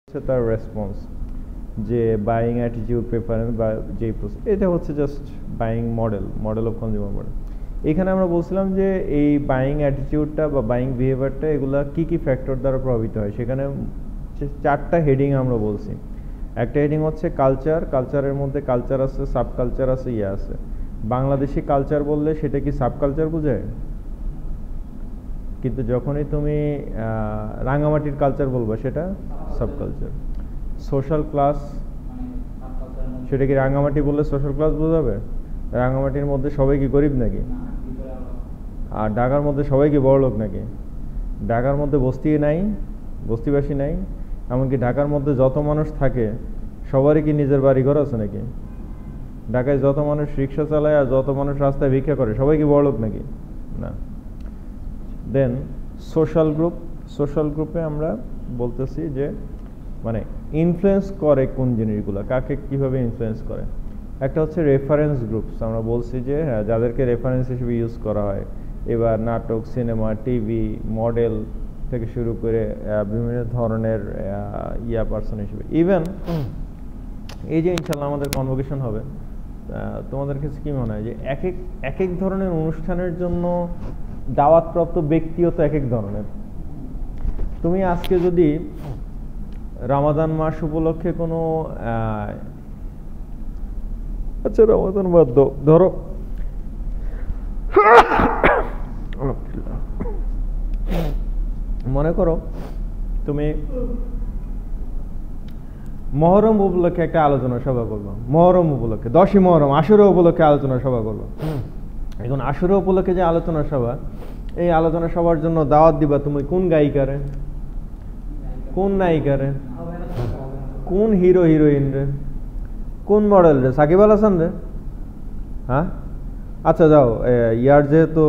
হচ্ছে তার রেসপন্স, যে বাইং অ্যাটিটিউড প্রেফারেন্স বা যে এটা হচ্ছে just buying model of consumer model. এখানে আমরা বলছিলাম যে এই বাইং অ্যাটিটিউডটা বা বাইং বিহেভিয়ারটা এগুলা কি কি ফ্যাক্টর দ্বারা প্রভাবিত হয়। সেখানে চারটা হেডিং আমরা বলছি। একটা হেডিং হচ্ছে কালচারের মধ্যে কালচার আছে, সাব কালচার আছে, আছে। বাংলাদেশি কালচার বললে সেটা কি সাব কালচার বোঝায়? কিন্তু যখনই তুমি রাঙামাটির কালচার বলবা সেটা সাব কালচার। সোশ্যাল ক্লাস, সেটা কি রাঙামাটি বললে সোশ্যাল ক্লাস বোঝাবে? রাঙামাটির মধ্যে সবাই কি গরিব নাকি? আর ঢাকার মধ্যে সবাই কি বড়লোক নাকি? ঢাকার মধ্যে বস্তিবাসী নাই? এমনকি ঢাকার মধ্যে যত মানুষ থাকে সবারই কি নিজের বাড়ি ঘর আছে নাকি? ঢাকায় যত মানুষ রিক্সা চালায় আর যত মানুষ রাস্তায় ভিক্ষা করে সবাই কি বড়লোক নাকি? না। দেন সোশ্যাল গ্রুপে আমরা বলতেছি যে মানে ইনফ্লুয়েন্স করে কোন জিনিসগুলো, কাকে কিভাবে ইনফ্লুয়েন্স করে। একটা হচ্ছে রেফারেন্স গ্রুপস, আমরা বলছি যে হ্যাঁ যাদেরকে রেফারেন্স হিসেবে ইউজ করা হয়। এবার নাটক, সিনেমা, টিভি, মডেল থেকে শুরু করে বিভিন্ন ধরনের পার্সন হিসেবে। ইভেন এই যে ইনশাল্লাহ আমাদের কনভোকেশন হবে, তোমাদের কাছে কি মনে হয় যে এক এক ধরনের অনুষ্ঠানের জন্য দাওয়াতপ্রাপ্ত ব্যক্তিও তো এক এক ধরনের। তুমি আজকে যদি রমাদান মাস উপলক্ষে কোনো আচ্ছা রমাদান বাদ দাও, ধরো মনে করো তুমি মহরম উপলক্ষে একটা আলোচনা সভা করবো, মহরম উপলক্ষে 10ই মহরম আশুরা উপলক্ষে আলোচনা সভা করবো। এখন আশুরা উপলক্ষে যে আলোচনা সভা, এই আলোচনা সভার জন্য দাওয়াত দিবা তুমি কোন গায়িকারে, কোন নায়িকারে, কোন হিরো হিরোইন রে, কোন মডেল রে, সাকিব আল হাসান রে? হ্যাঁ আচ্ছা যাও, ইয়ার যেহেতু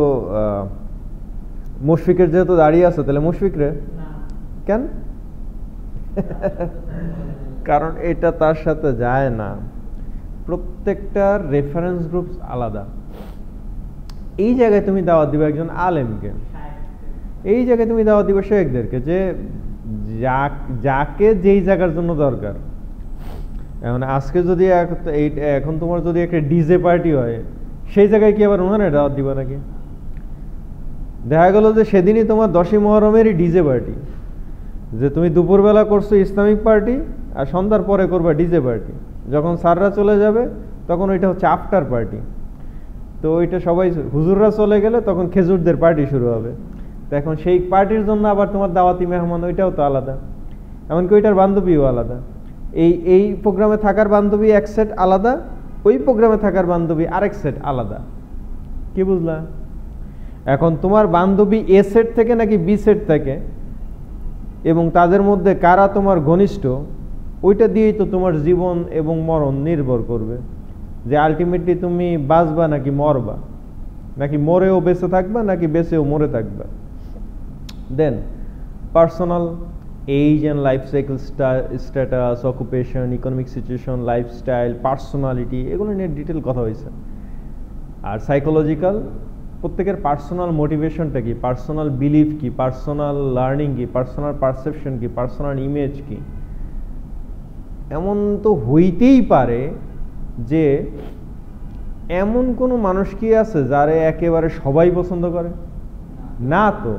মুশফিকের যেহেতু দাঁড়িয়ে আছে তাহলে মুশফিক রে কেন? কারণ এটা তার সাথে যায় না। প্রত্যেকটার রেফারেন্স গ্রুপ আলাদা। এই জায়গায় তুমি দাওয়াত দিবে একজন আলেমকে, এই জায়গায় তুমি দাওয়াত দিবে শেখদেরকে, যে যাকে যেই জায়গার জন্য দরকার। এখন আজকে যদি এখন তোমার যদি একটা ডিজে পার্টি হয়, সেই জায়গায় কি আবার ওনারা দাওয়াত দিবা নাকি? দেখা গেল যে সেদিনই তোমার 10ই মহরমেরই ডিজে পার্টি, যে তুমি দুপুরবেলা করছো ইসলামিক পার্টি আর সন্ধ্যার পরে করবা ডিজে পার্টি। যখন স্যাররা চলে যাবে তখন ওইটা হচ্ছে আফটার পার্টি। তো ওইটা সবাই হুজুররা চলে গেলে তখন খেজুরদের পার্টি শুরু হবে। তো এখন সেই পার্টির জন্য আবার তোমার দাওয়াতি মেহমান ওইটাও তো আলাদা, এমনকি ওইটার বান্ধবীও আলাদা। এই প্রোগ্রামে থাকার বান্ধবী এক সেট আলাদা, ওই প্রোগ্রামে থাকার বান্ধবী আরেক সেট আলাদা। কি বুঝলা? এখন তোমার বান্ধবী এ সেট থেকে নাকি বি সেট থেকে, এবং তাদের মধ্যে কারা তোমার ঘনিষ্ঠ, ওইটা দিয়েই তো তোমার জীবন এবং মরণ নির্ভর করবে, যে আলটিমেটলি তুমি বাঁচবা নাকি মরবা, নাকি মরেও বেঁচে থাকবা নাকি বেঁচেও মরে থাকবা। Then personal age and life cycle, status, occupation, economic situation, lifestyle, personality, এগুলো নিয়ে ডিটেল কথা হয়েছে। আর সাইকোলজিক্যাল, প্রত্যেকের পার্সোনাল মোটিভেশনটা কি, পার্সোনাল বিলিফ কি, পার্সোনাল লার্নিং কি, পার্সোনাল পারসেপশন কি, পার্সোনাল ইমেজ কি। এমন তো হইতেই পারে যে এমন কোনো মানুষ কি আছে যারে একেবারে সবাই পছন্দ করে? না তো।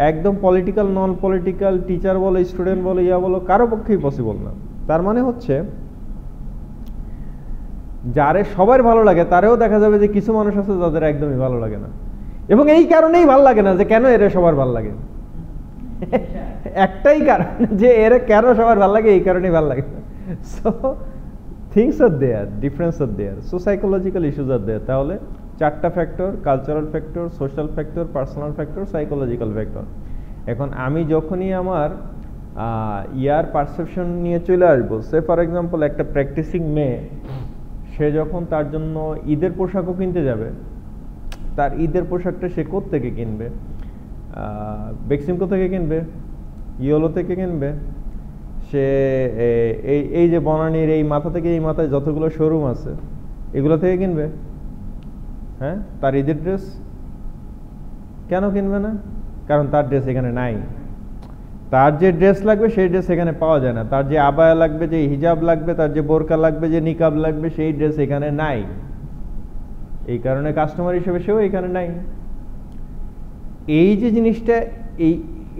একদম পলিটিক্যাল, নন পলিটিক্যাল, টিচার বলো, স্টুডেন্ট বলো, বলো, কারো পক্ষেই পসিবল না। তার মানে হচ্ছে যারে সবার ভালো লাগে তারেও দেখা যাবে যে কিছু মানুষ আছে যাদের একদমই ভালো লাগে না। এবং এই কারণেই ভালো লাগে না যে কেন এরা সবার ভালো লাগে, একটাই কারণ যে এরা কেন সবার ভালো লাগে, এই কারণেই ভালো লাগে না। So things are there, difference R there, so psychological issues আর দেয়ার। তাহলে চারটা factor: cultural factor, social factor, personal factor, psychological factor. এখন আমি যখনই আমার পারসেপশন নিয়ে চলে আসবো, সে ফর এক্সাম্পল একটা প্র্যাকটিসিং মেয়ে, সে যখন তার জন্য ঈদের পোশাকও কিনতে যাবে, তার ঈদের পোশাকটা সে কোত্থেকে কিনবে? বেক্সিমকো থেকে কিনবে, ইয়োলো থেকে কিনবে, সে এই যে বনানীর এই মাথা থেকে এই মাথায় যতগুলো শোরুম আছে এগুলো থেকে কিনবে। হ্যাঁ, তার ঈদের ড্রেস কেন কিনবে না? কারণ তার ড্রেস এখানে নাই। তার যে ড্রেস লাগবে সেই ড্রেস এখানে পাওয়া যায় না, তার যে আবায়া লাগবে, যে হিজাব লাগবে, তার যে বোরকা লাগবে, যে নিকাব লাগবে, সেই ড্রেস এখানে নাই। এই কারণে কাস্টমার হিসেবে সেও এখানে নাই। এই যে জিনিসটা,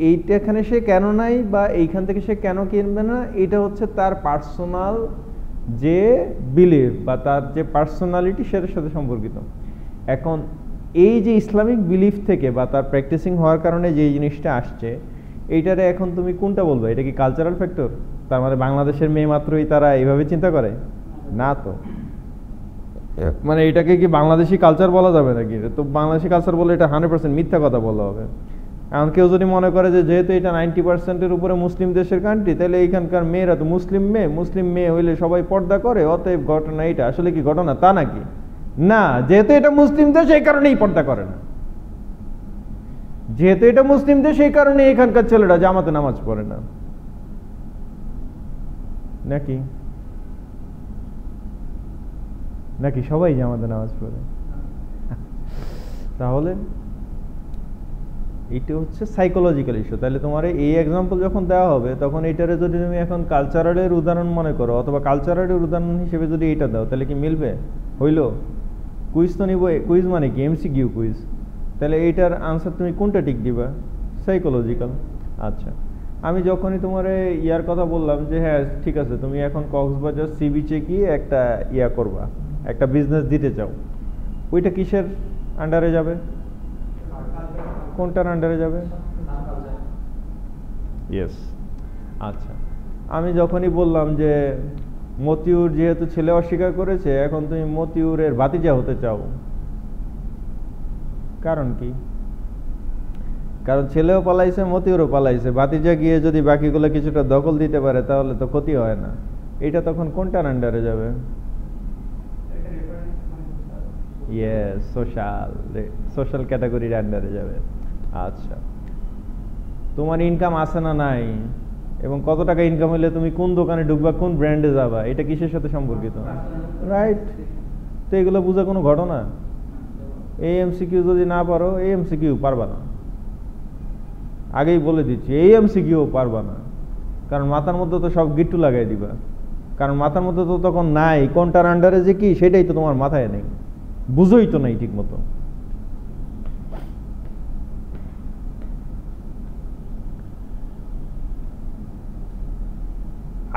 এইটা এখানে সে কেন নাই বা এইখান থেকে সে কেন কিনবে না, এটা হচ্ছে তার পার্সোনাল যে বিলিভ বা তার যে পার্সোনালিটি সেটার সাথে সম্পর্কিত। এখন এই যে ইসলামিক বিলিফ থেকে বা তার প্র্যাকটিসিং হওয়ার কারণে যে জিনিসটা আসছে, এইটারে এখন তুমি কোনটা বলবে? এটা কি কালচারাল ফ্যাক্টর? তার মানে বাংলাদেশের মেয়ে মাত্রই তারা এইভাবে চিন্তা করে? না তো। মানে এটাকে কি বাংলাদেশি কালচার বলা যাবে নাকি? তো বাংলাদেশি কালচার বলে এটা 100% মিথ্যা কথা বলা হবে। এখন কেউ যদি মনে করে যে যেহেতু এটা 90%-এর উপরে মুসলিম দেশের কান্ট্রি, তাহলে এইখানকার মেয়েরা তো মুসলিম মেয়ে হইলে সবাই পর্দা করে, অতএব ঘটনা এটা। আসলে কি ঘটনা তা নাকি? না, যেহেতু এটা মুসলিম দেশ এই কারণেই পর্দা করে না। যেহেতু এটা মুসলিম দেশ এই কারণে এখানকার ছেলেরা জামাতে নামাজ পড়ে না নাকি? নাকি সবাই জামাতে নামাজ পড়ে? তাহলে এটা হচ্ছে সাইকোলজিক্যাল ইস্যু। তাহলে তোমার এই এক্সাম্পল যখন দেওয়া হবে, তখন এটারে যদি তুমি এখন কালচারালের উদাহরণ মনে করো, অথবা কালচারালের উদাহরণ হিসেবে যদি এটা দাও, তাহলে কি মিলবে? হইল? কুইজ তো নিব। কুইজ মানে কি? MCQ quiz. তাহলে এইটার আনসার তুমি কোনটা টিক দিবা? সাইকোলজিক্যাল। আচ্ছা, আমি যখনই তোমার ইয়ার কথা বললাম যে হ্যাঁ ঠিক আছে, তুমি এখন কক্সবাজার সি বিচে গিয়ে একটা ইয়া করবা, একটা বিজনেস দিতে চাও, ওইটা কিসের আন্ডারে যাবে? কোনটার আন্ডারে যাবে? ইয়েস। আচ্ছা, আমি যখনই বললাম যে মতিউর যেহেতু ছেলে অস্বীকার করেছে, এখন তুমি মতিউরের ভাতিজা হতে চাও, কারণ কি? কারণ ছেলেও পালাইছে, মতিউরও পালাইছে, ভাতিজা গিয়ে যদি বাকিগুলো কিছুটা দখল দিতে পারে তাহলে তো ক্ষতি হয় না। এটা তখন কোনটার আন্ডারে যাবে? ইয়েস, সোশ্যাল ক্যাটাগরির আন্ডারে যাবে। আচ্ছা, তোমার ইনকাম আছে না নাই, এবং কত টাকা ইনকাম হলে তুমি কোন দোকানে ঢুকবা, কোন ব্র্যান্ডে যাবা, এটা কিসের সাথে সম্পর্কিত? রাইট। তো এগুলো বোঝা কোনো ঘটনা? এই এমসিকিউ যদি না পারো, এই এমসিকিউ পারবা না, আগেই বলে দিচ্ছি, এই এমসিকিউ পারবা না। কারণ মাথার মধ্যে তো সব গিট্টু লাগাই দিবা, কারণ মাথার মধ্যে তো তখন নাই কোনটার আন্ডারে যে কি, সেটাই তো তোমার মাথায় নেই, বুঝোই তো নাই ঠিক মতো।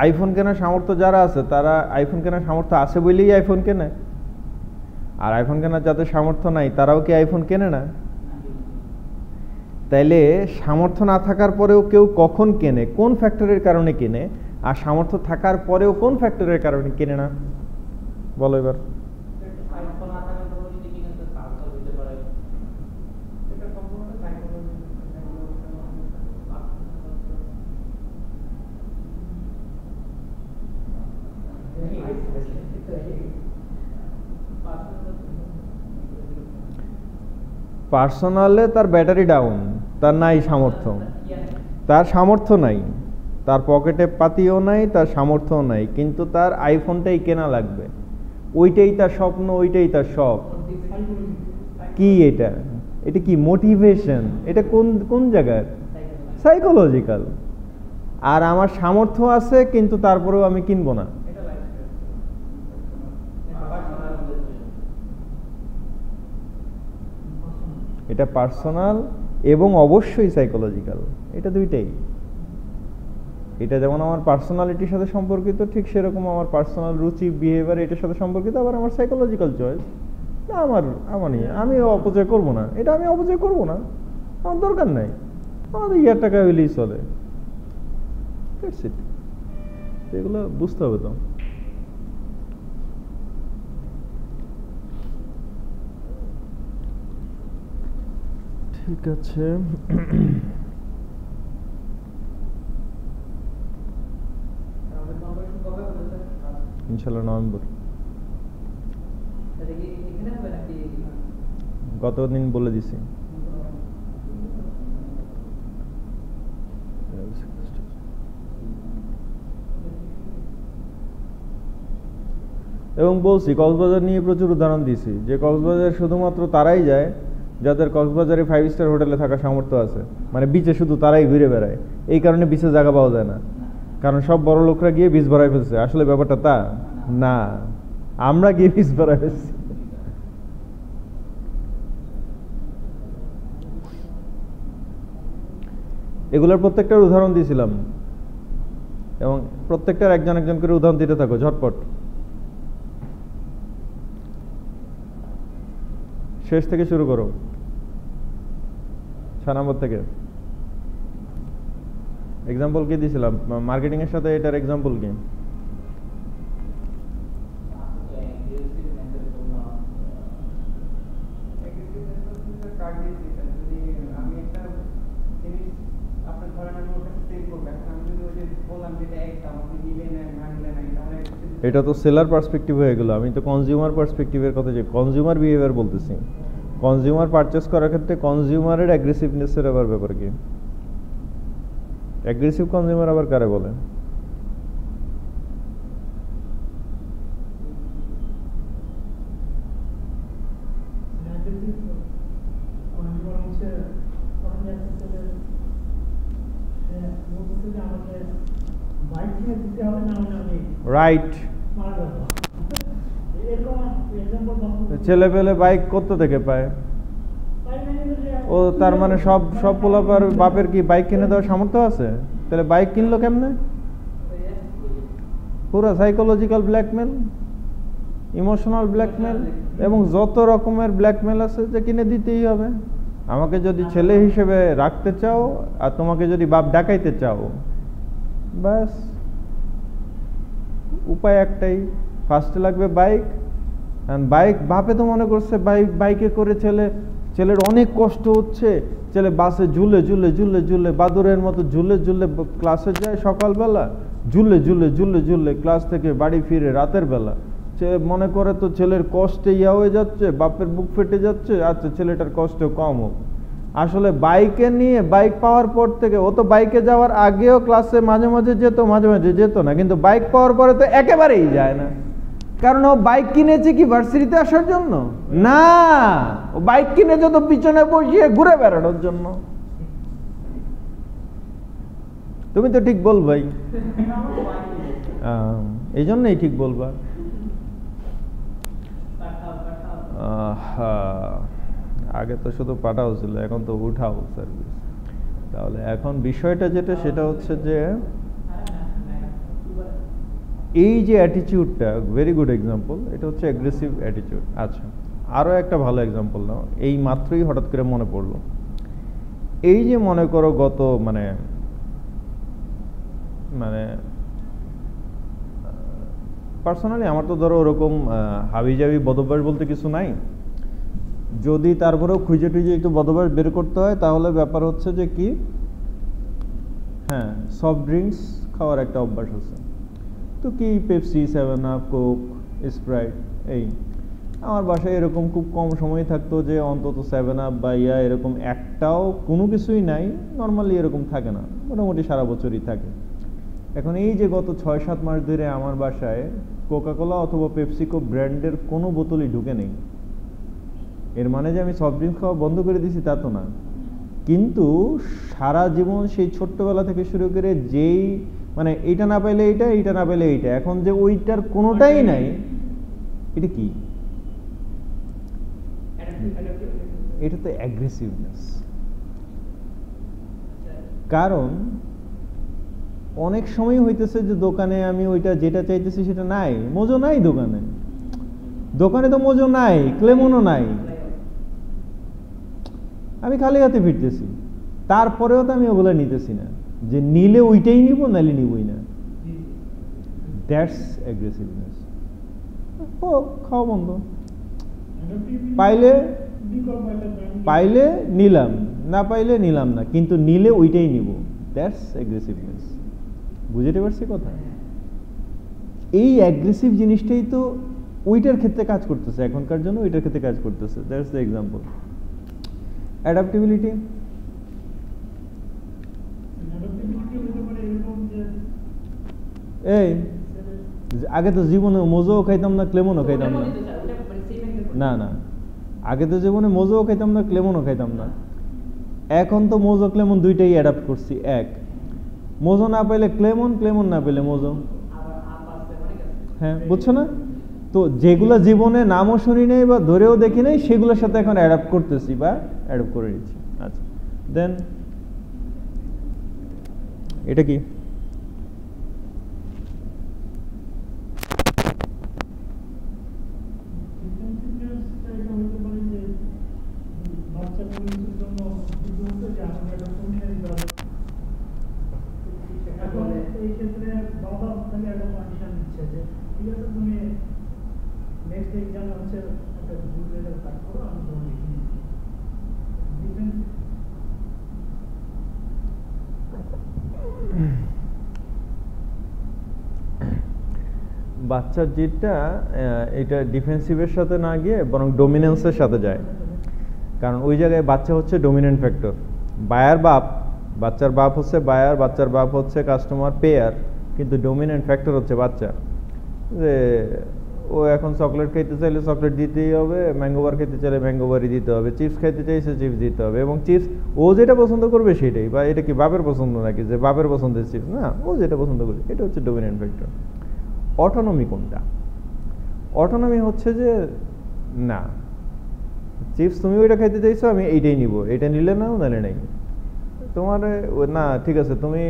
আইফোন কেনার সামর্থ্য যারা আছে, তারা আইফোন কেনার সামর্থ্য আছে বলেই আইফোন কেনে, আর আইফোন কেনার যাদের সামর্থ্য নাই তারাও কি আইফোন কেনে না? তাইলে সামর্থ্য না থাকার পরেও কেউ কখন কেনে, কোন ফ্যাক্টরের কারণে কেনে, আর সামর্থ্য থাকার পরেও কোন ফ্যাক্টরের কারণে কেনে না? বলো এবার। পার্সোনালে তার ব্যাটারি ডাউন, তার নাই সামর্থ্য, তার সামর্থ্য নাই, তার পকেটে পাতিও নাই, তার সামর্থ্যও নাই, কিন্তু তার আইফোনটাই কেনা লাগবে, ওইটাই তার স্বপ্ন, ওইটাই তার শখ। কি এটা? এটা কি মোটিভেশন? এটা কোন কোন জায়গার? সাইকোলজিক্যাল। আর আমার সামর্থ্য আছে কিন্তু তারপরেও আমি কিনবো না, এটা পার্সোনাল এবং অবশ্যই সাইকোলজিক্যাল, এটা দুইটাই। এটা যেমন আমার পার্সোনালিটির সাথে সম্পর্কিত, ঠিক সেরকম আমার পার্সোনাল রুচি, বিহেভিয়ার এটার সাথে সম্পর্কিত, আবার আমার সাইকোলজিক্যাল চয়েস। আমি অপচয় করব না, এটা আমি অপচয় করব না, আমার দরকার নাই, আমাদের ইয়ার টাকা হইলেই চলে। এগুলো বুঝতে হবে তো। ঠিক আছে, ইনশাল্লাহ নভেম্বর। গতদিন বলে দিছি। এবং বলছি কক্সবাজার নিয়ে প্রচুর উদাহরণ দিছি, যে কক্সবাজার শুধুমাত্র তারাই যায় যাদের কক্সবাজারে 5 স্টার হোটেলে থাকার সামর্থ্য আছে, মানে বিচে শুধু তারাই ঘুরে বেড়ায়, এই কারণে বিচে জায়গা পাওয়া যায় না, কারণ সব বড় লোকরা গিয়ে বীজ ভরাই ফেলছে। আসলে ব্যাপারটা তা না, আমরা গিয়ে বীজ ভরাই ফেলছি। এগুলোর প্রত্যেকটার উদাহরণ দিয়েছিলাম, এবং প্রত্যেকটার একজন একজন করে উদাহরণ দিতে থাকো ঝটপট, শেষ থেকে শুরু করো, 6 নম্বর থেকে। এক্সাম্পল কি দিয়েছিলাম? মার্কেটিং এর সাথে এটার এক্সাম্পল কি? এটা তো সেলার পার্সপেক্টিভ হয়ে গেল, আমি তো কনজিউমার পার্সপেক্টিভের কথা, যে কনজিউমার বিহেভিয়ার বলতেছি। কনজিউমার পারচেস করার ক্ষেত্রে কনজিউমারের অ্যাগ্রেসিভনেসের আবার ব্যাপার কি? অ্যাগ্রেসিভ কনজিউমার আবার কারে বলে? রাইট। ছেলে পেলে বাইক কত থেকে পায়? ও তার মানে সব সব পোলাপার বাপের কি বাইক কিনে দেওয়ার সামর্থ্য আছে? তাহলে বাইক কিনলো কেমনে? পুরো সাইকোলজিক্যাল ব্ল্যাকমেল, ইমোশনাল ব্ল্যাকমেল, এবং যত রকমের ব্ল্যাকমেল আছে যে কিনে দিতেই হবে। আমাকে যদি ছেলে হিসেবে রাখতে চাও আর তোমাকে যদি বাপ ডাকাইতে চাও, ব্যাস উপায় একটাই, ফার্স্টে লাগবে বাইক। বাইক বাপে তো মনে করছে বাইকে করে ছেলের অনেক কষ্ট হচ্ছে, ছেলে বাসে ঝুলে ঝুলে ঝুলে ঝুলে বাদুরের মতো ঝুলে ঝুলে ক্লাসে যায় সকালবেলা, ঝুলে ঝুলে ঝুলে ঝুলে ক্লাস থেকে বাড়ি ফিরে রাতের বেলা। মনে করে তো ছেলের কষ্টে ইয়া হয়ে যাচ্ছে, বাপের বুক ফেটে যাচ্ছে, আচ্ছা ছেলেটার কষ্ট কম হোক। আসলে বাইকে নিয়ে বাইক পাওয়ার পর থেকে, ও তো বাইকে যাওয়ার আগেও ক্লাসে মাঝে মাঝে যেত, মাঝে মাঝে যেত না, কিন্তু বাইক পাওয়ার পরে তো একেবারেই যায় না। কারণ ও বাইক কিনেছে কি ভার্সিটিতে আসার জন্য? না, ও বাইক কিনে যত পিছনে বসিয়ে ঘুরে বেড়ানোর জন্য। তুমি তো ঠিক বলবাই, এই জন্যই ঠিক বলবা। আগে তো শুধু পাঠাও ছিল, এখন তো উঠাও সার্ভিস। তাহলে এখন বিষয়টা যেটা, সেটা হচ্ছে যে এই যে অ্যাটিটিউডটা, ভেরি গুড এক্সাম্পল, এটা হচ্ছে অ্যাগ্রেসিভ অ্যাটিটিউড। আচ্ছা, আরও একটা ভালো এক্সাম্পল নাও, এই মাত্রই হঠাৎ করে মনে পড়লো। এই যে মনে করো গত মানে পার্সোনালি আমার তো ধরো ওরকম হাবিজাবি বদভ্যাস বলতে কিছু নাই, যদি তারপরেও খুঁজে টুজে একটু বদভ্যাস বের করতে হয়, তাহলে ব্যাপার হচ্ছে যে কি, হ্যাঁ, সফট ড্রিঙ্কস খাওয়ার একটা অভ্যাস আছে। তো কি পেপসি, 7 আপ, কোক, স্প্রাইট, এই আমার বাসায় এরকম খুব কম সময় থাকতো যে অন্তত 7 আপ বা এরকম একটাও কোনো কিছুই নাই, নর্মালি এরকম থাকে না, মোটামুটি সারা বছরই থাকে। এখন এই যে গত 6-7 মাস ধরে আমার বাসায় কোকাকোলা অথবা পেপসিকো ব্র্যান্ডের কোনো বোতলই ঢুকে নেই। এর মানে যে আমি সফট ড্রিঙ্কস খাওয়া বন্ধ করে দিয়েছি তা তো না, কিন্তু সারা জীবন সেই ছোট্টবেলা থেকে শুরু করে যেই মানে এইটা না পাইলে এইটা, এইটা না পাইলে এইটা, এখন যে ওইটার কোনোটাই নাই, এটা কি? এটা তো অ্যাগ্রেসিভনেস। কারণ অনেক সময় হইতেছে যে দোকানে আমি ওইটা যেটা চাইতেছি সেটা নাই, মজো নাই দোকানে, দোকানে তো মজো নাই, ক্লেমনও নাই, আমি খালি হাতে ফিরতেছি, তারপরেও তো আমি ওগুলা নিতেছি না, যে নিলে ওইটাই নিব, নাইলে নিবই না। That's aggressiveness. ও খাওয়া বন্ধ, পাইলে নিলাম, না পাইলে নিলাম না, কিন্তু নিলে ওইটাই নিব, দ্যাটস অ্যাগ্রেসিভনেস। বুঝতে পারছি কথা? এই অ্যাগ্রেসিভ জিনিসটাই তো ওইটার ক্ষেত্রে কাজ করতেছে, এখনকার জন্য ওইটার ক্ষেত্রে কাজ করতেছে। That's the example. অ্যাডাপ্টিবিলিটি, এই আগে তো জীবনে মজাও খাইতাম না, ক্লেমনও খাইতাম না, না না, আগে তো জীবনে মোজোও খাইতাম না, ক্লেমনও খাইতাম না। এখন তো মোজো ক্লেমন দুইটাই অ্যাডাপ্ট করছি। এক, মোজো না পাইলে ক্লেমন, ক্লেমন না পেলে মোজো। হ্যাঁ, বুঝছো না? তো যেগুলো জীবনে নামও শুনি নেই বা ধরেও দেখি নাই, সেগুলোর সাথে এখন অ্যাডাপ্ট করতেছি বা অ্যাডাপ্ট করে নিচ্ছি। আচ্ছা, দেন এটা কি? বাচ্চার জিটটা এটা ডিফেন্সিভের সাথে না গিয়ে বরং ডোমিনেন্সের সাথে যায়। কারণ ওই জায়গায় বাচ্চা হচ্ছে ডোমিনেন্ট ফ্যাক্টর। বায়ার বাপ, বাচ্চার বাপ হচ্ছে বায়ার, বাচ্চার বাপ হচ্ছে কাস্টমার পেয়ার, কিন্তু ডোমিনেন্ট ফ্যাক্টর হচ্ছে বাচ্চা। যে ও এখন চকলেট খেতে চাইলে চকলেট দিতেই হবে, ম্যাঙ্গোবার খেতে চাইলে ম্যাঙ্গোবারই দিতে হবে, চিপস খাইতে চাইছে চিপস দিতে হবে, এবং চিপস ও যেটা পছন্দ করবে সেটাই। বা এটা কি বাপের পছন্দ নাকি যে বাপের পছন্দের চিপস? না, ও যেটা পছন্দ করবে এটা হচ্ছে ডোমিনেন্ট ফ্যাক্টর। অটোনমি কোনটা? অটোনমি হচ্ছে যে না, চিপস তুমি ওইটা খাইতে চাইছো, আমি এইটাই নিব, এটা নিলে নাও নালে নাই। তোমার না ঠিক আছে, তুমি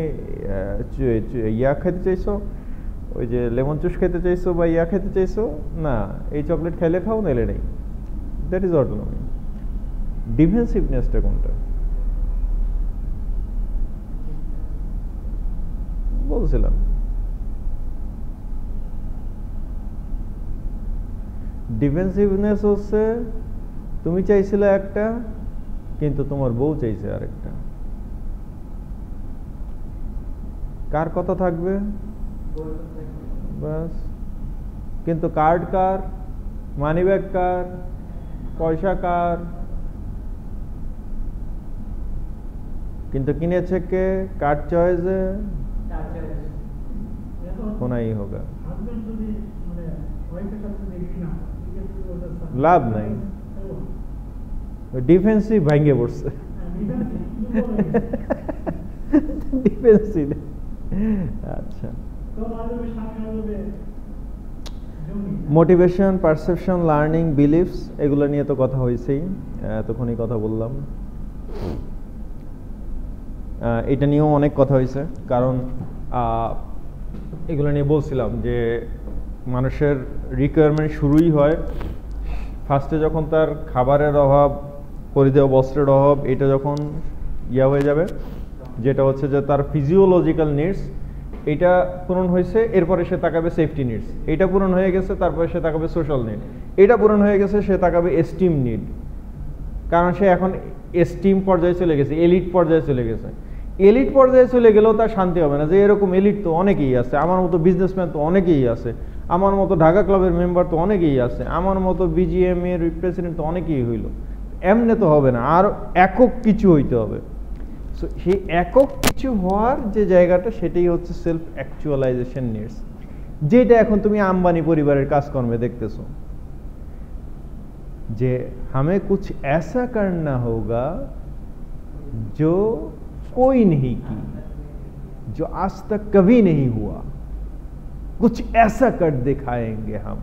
ইয়া খাইতে চাইছো, ওই যে লেমন জুস খেতে চাইছো বা ইয়া খেতে চাইছো, না এই চকলেট খাইলে খাও নাইলে নেই। That is autonomy. ডিফেন্সিভনেসটা কোনটা বলছিলাম? ডিফেন্সিভনেস হচ্ছে তুমি চাইছিলে একটা, কিন্তু তোমার বউ চাইছে আরেকটা। কার কথা থাকবে? বাস। কিন্তু কার্ড কার, মানি ব্যাগ কার, পয়সা কার, কিন্তু কিনেছে কে? কার্ড চয়েসে কোনাই হোগা, লাভ নাই। ডিফেন্সিভ ভাঙ্গে পড়ছে। ডিফেন্সিভ। আচ্ছা, মোটিভেশন, পারসেপশন, লার্নিং, বিলিফস, এগুলো নিয়ে তো কথা হয়েছেই, এতক্ষণই কথা বললাম। এটা নিয়েও অনেক কথা হয়েছে, কারণ এগুলো নিয়ে বলছিলাম যে মানুষের রিকোয়ারমেন্ট শুরুই হয় ফার্স্টে যখন তার খাবারের অভাব, পরিধেয় বস্ত্রের অভাব, এটা যখন ইয়া হয়ে যাবে, যেটা হচ্ছে যে তার ফিজিওলজিক্যাল নিডস, এটা পূরণ হয়েছে, এরপরে সে তাকাবে সেফটি নিডস, এটা পূরণ হয়ে গেছে, তারপরে সে তাকাবে সোশ্যাল নিড, এটা পূরণ হয়ে গেছে, সে তাকাবে এস্টিম নিড। কারণ সে এখন এস্টিম পর্যায়ে চলে গেছে, এলিট পর্যায়ে চলে গেছে। এলিট পর্যায়ে চলে গেলেও তার শান্তি হবে না, যে এরকম এলিট তো অনেকেই আছে, আমার মতো বিজনেসম্যান তো অনেকেই আছে, আমার মতো ঢাকা ক্লাবের মেম্বার তো অনেকেই আছে, আমার মতো বিজিএম এর প্রেসিডেন্ট তো অনেকেই হইল। এমনি তো হবে না, আর একক কিছু হইতে হবে। সো সেই একক কিছু হওয়ার যে জায়গাটা, সেটাই হচ্ছে সেলফ অ্যাকচুয়ালাইজেশন নিডস, যেটা এখন তুমি আম্বানি পরিবারের কাজকর্মে দেখতেছো, যে हमें कुछ ऐसा करना होगा जो कोई नहीं की, जो आज तक कभी नहीं हुआ, कुछ ऐसा कर दिखाएंगे हम।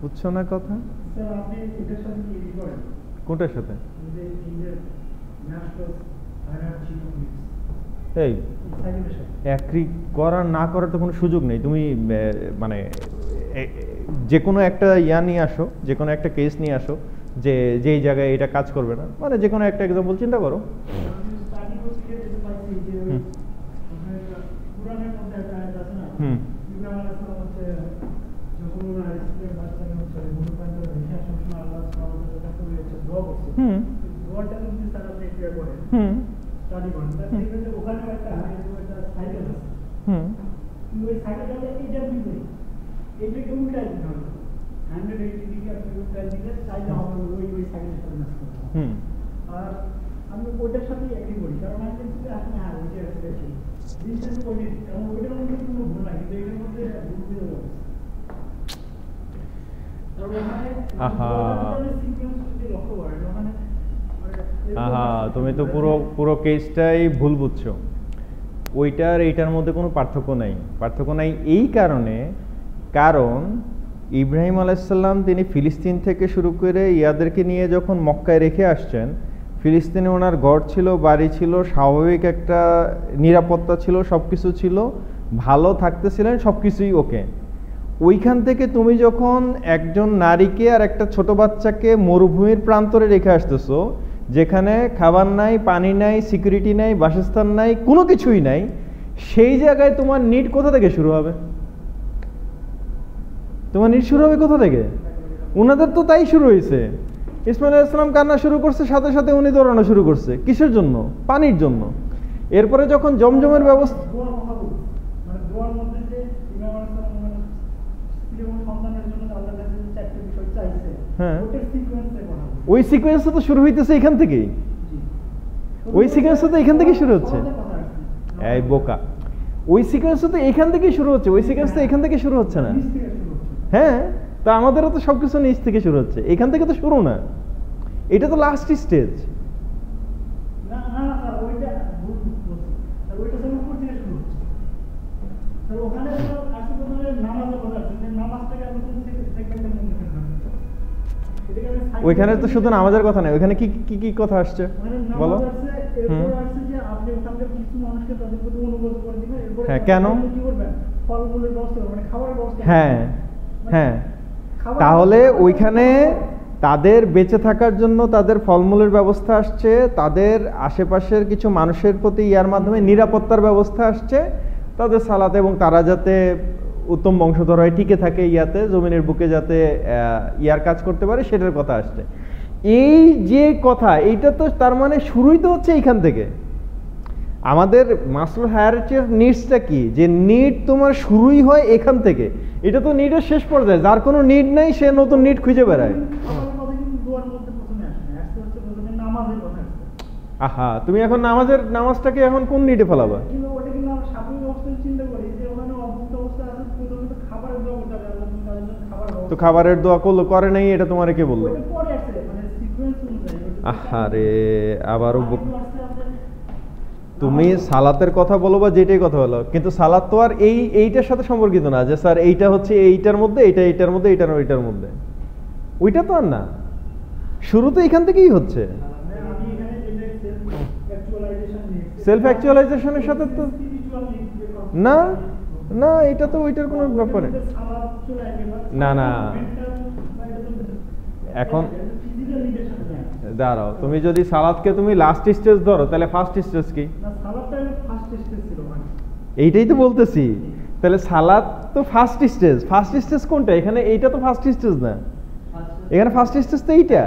বুঝছো না কথা? স্যার আপনি এটার সাথে কি এগ্রি করেন? কোনটার সাথে? যে ইন্ডিয়ার ন্যাশনাল হায়ারার্কি এই এগ্রি করার না করার তো কোনো সুযোগ নেই। তুমি মানে যে কোনো একটা ইয়া নিয়ে আসো, যে কোনো একটা কেস নিয়ে আসো যে যেই জায়গায় এটা কাজ করবে না, মানে যে কোনো একটা এক্সাম্পল চিন্তা করো। আমি ওইটার সাথে এগ্রি করি, কারণ আমি কিন্তু আসলে হ্যাঁ ওইটা আসলে ছিল জিনিসটা তো ওইটাই, কারণ ওইটার মধ্যে কোনো ভুল নাই, কিন্তু এটার মধ্যে ভুল দিয়ে দেবো। কারণ ওখানে সিকুয়েন্স যদি লক্ষ্য তুমি তো পুরো পুরো কেসটাই ভুল বুঝছো। ওইটার এইটার মধ্যে কোনো পার্থক্য নাই এই কারণে, কারণ ইব্রাহিম আলাইসাল্লাম তিনি ফিলিস্তিন থেকে শুরু করে ইয়াদেরকে নিয়ে যখন মক্কায় রেখে আসছেন, ফিলিস্তিনে ওনার ঘর ছিল, বাড়ি ছিল, স্বাভাবিক একটা নিরাপত্তা ছিল, সব কিছু ছিল, ভালো থাকতেছিলেন, সব কিছুই ওকে। ওইখান থেকে তুমি যখন একজন নারীকে আর একটা ছোট বাচ্চাকে মরুভূমির প্রান্তরে রেখে আসতেছো, যেখানে খাবার নাই, পানি নাই, সিকিউরিটি নাই, বাসস্থান নাই, কোনো কিছুই নাই, সেই জায়গায় তোমার নিড কোথা থেকে শুরু হবে? তোমার নিড শুরু হবে কোথা থেকে? ওনাদের তো তাই শুরু হয়েছে। ইসমাইল আলাইহিস সালাম কান্না শুরু করছে, সাথে সাথে উনি দৌড়ানো শুরু করছে। কিসের জন্য? পানির জন্য। এরপরে যখন জমজমের ব্যবস্থা, হ্যাঁ, ওই সিকোয়েন্সটা তো শুরু হইতেছে এখান থেকেই। ওই সিকোয়েন্সটা তো এখান থেকেই শুরু হচ্ছে। এই বোকা, ওই সিকোয়েন্সটা তো এখান থেকেই শুরু হচ্ছে। ওই সিকোয়েন্সটা এখান থেকে শুরু হচ্ছে না। হ্যাঁ, তা আমাদেরও তো সবকিছু নিচ থেকে শুরু হচ্ছে, এখান থেকে তো শুরু না। এটা তো লাস্ট স্টেজ। ওইখানে তো শুধু নামাজের কথা নাই, ওইখানে কি কি কি কথা আসছে বলো? হ্যাঁ, কেন? হ্যাঁ হ্যাঁ, তাহলে ওইখানে তাদের বেঁচে থাকার জন্য তাদের ফলমূলের ব্যবস্থা আসছে, তাদের আশেপাশের কিছু মানুষের প্রতি ইয়ার মাধ্যমে নিরাপত্তার ব্যবস্থা আসছে, তাদের সালাত, এবং তারা যাতে উত্তম বংশধর হয়, টিকে থাকে ইয়াতে, জমিনের বুকে যাতে ইয়ার কাজ করতে পারে, সেটার কথা আসছে। এই যে কথা, এইটা তো তার মানে শুরুই তো হচ্ছে এইখান থেকে। আমাদের মাসলো হায়ারার্কির নিডসটা কি? যে নিড তোমার শুরুই হয় এখান থেকে। এটা তো নিডের শেষ পর্যায়ে, যার কোনো নিড নাই সে নতুন নিড খুঁজে বেড়ায়। আহা, তুমি এখন নামাজটাকে এখন কোন নিডে ফেলাবা? তো খাবারের দোয়া করলো, করে নাই, এটা তোমার কে বললো? আহারে, আবারও তুমি সালাতের কথা বলো বা যেটাই কথা বলো, কিন্তু সালাত তো আর এইটার সাথে সম্পর্কিত না যে স্যার এইটা হচ্ছে এইটার মধ্যে, এইটার মধ্যে, এইটার মধ্যে। ওইটা তো আর না, শুরু তো এখান থেকেই হচ্ছে। সেলফ অ্যাকচুয়ালাইজেশনের সাথে তো না না, এটা তো ওইটার কোনো ব্যাপার না। না, এখন দাঁড়াও, তুমি যদি সালাদকে তুমি লাস্ট স্টেজ ধরো, তাহলে ফার্স্ট স্টেজ কি? এইটাই তো বলতেছি। তাহলে সালাদ তো ফার্স্ট স্টেজ। ফার্স্ট স্টেজ কোনটা এখানে? এইটা তো ফার্স্ট স্টেজ না, এখানে ফার্স্ট স্টেজ তো এইটা।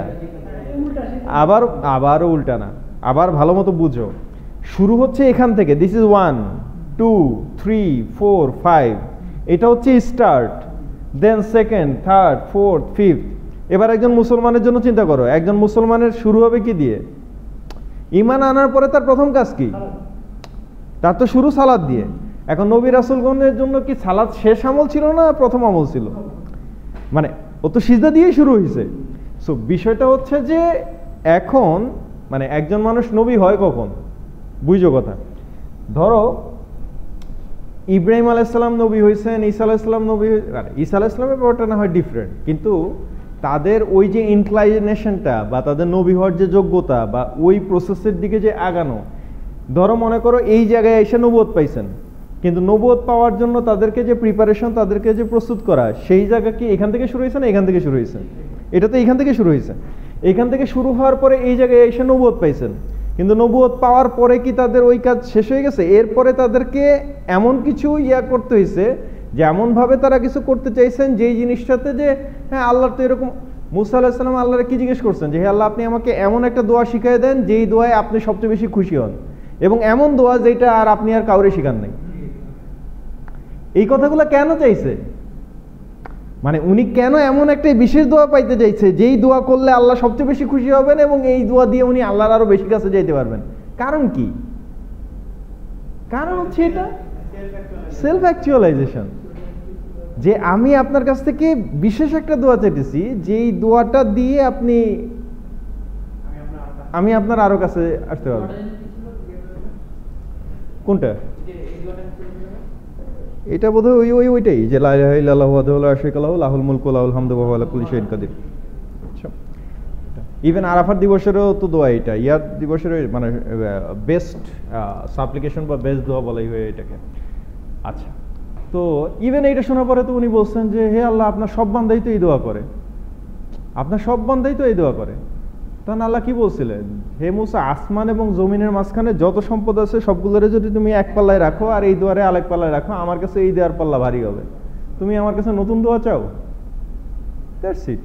আবারও উল্টা না, আবার ভালো মতো বুঝো। শুরু হচ্ছে এখান থেকে, দিস ইজ 1 2 3 4 5, এটা হচ্ছে start, then second, third, fourth, fifth. এবার একজন মুসলমানের জন্য চিন্তা করো, একজন মুসলমানের শুরু হবে কি দিয়ে? ঈমান আনার পরে তার প্রথম কাজ কি? তার তো শুরু সালাত দিয়ে। এখন নবী রাসূলগণের জন্য কি সালাত শেষ আমল ছিল না প্রথম আমল ছিল? মানে ও তো সিজদা দিয়েই শুরু হয়েছে। সো বিষয়টা হচ্ছে যে এখন মানে একজন মানুষ নবী হয় কখন, বুঝো কথা। ধরো ইব্রাহিম আলাইসাল্লাম নবী হয়েছেন, ঈসা আলাইসাল্লাম নবী, ঈসা আলাইসাল্লামের ব্যাপারটা না হয় ডিফারেন্ট, কিন্তু তাদের ওই যে ইনক্লাইনেশনটা বা তাদের নবী হওয়ার যে যোগ্যতা বা ওই প্রসেসের দিকে যে আগানো, ধরো মনে করো এই জায়গায় এসে নবুয়ত পাইছেন, কিন্তু নবুয়ত পাওয়ার জন্য তাদেরকে যে প্রিপারেশন, তাদেরকে যে প্রস্তুত করা, সেই জায়গা কি এখান থেকে শুরু হয়েছে না এখান থেকে শুরু হয়েছে? এটা তো এখান থেকে শুরু হয়েছে। এখান থেকে শুরু হওয়ার পরে এই জায়গায় এসে নবুয়ত পাইছেন, কিন্তু নবুয়ত পাওয়ার পরে কি তাদের ওই কাজ শেষ হয়ে গেছে? এরপরে তাদেরকে এমন কিছু করতে হয়েছে, যেমনভাবে তারা কিছু করতে চাইছেন যেই জিনিসটাতে যে হ্যাঁ আল্লাহর তো এরকম। মুসা আলাইহিস সালাম আল্লাহরে কি জিজ্ঞেস করছেন যে হে আল্লাহ, আপনি আমাকে এমন একটা দোয়া শিখিয়ে দেন যেই দোয়ায় আপনি সবচেয়ে বেশি খুশি হন, এবং এমন দোয়া যেটা আর আপনি আর কাউরে শিখান নাই। এই কথাগুলো কেন চাইছে? মানে উনি কেন এমন একটা বিশেষ দোয়া পাইতে চাইছে যেই দোয়া করলে আল্লাহ সবচেয়ে বেশি খুশি হবেন এবং এই দোয়া দিয়ে উনি আল্লাহর আরো বেশি কাছে যাইতে পারবেন? কারণ কি? কারণ হচ্ছে এটা সেলফ অ্যাকচুয়ালাইজেশন, যে আমি আপনার কাছ থেকে বিশেষ একটা দোয়া চাইতেছি যেই দোয়াটা দিয়ে আপনি আমি আপনার আরো কাছে আসতে পারবো। কোনটা? এটা বোধহয় ওইটাই যে লা ইলাহা ইল্লাল্লাহু ওয়াহদাহু লা শারীকা লাহু লাহুল মুলকু ওয়া লাহুল হামদু ওয়া হুয়া আলা কুল্লি শাইইন কাদির। ইভেন আরাফাত দিবসেরও তো দোয়া এটা, ইয়ার দিবসের মানে বেস্ট সাপ্লিকেশন বা বেস্ট দোয়া বলাই হয় এটাকে। আচ্ছা, তো ইভেন এইটা শোনার পরে তো উনি বলছেন যে হে আল্লাহ, আপনার সব বান্দাই তো এই দোয়া করে, আপনার সব বান্দাই তো এই দোয়া করে। তখন আল্লাহ কি বলছিলেন, হে মুসা, আসমান এবং জমিনের মাঝখানে যত সম্পদ আছে সবগুলোরে যদি তুমি এক পাল্লায় রাখো আর এই দোয়ারে আরেক পাল্লায় রাখো, আমার কাছে এই দেওয়ার পাল্লা ভারী হবে। তুমি আমার কাছে নতুন দোয়া চাও? That's it.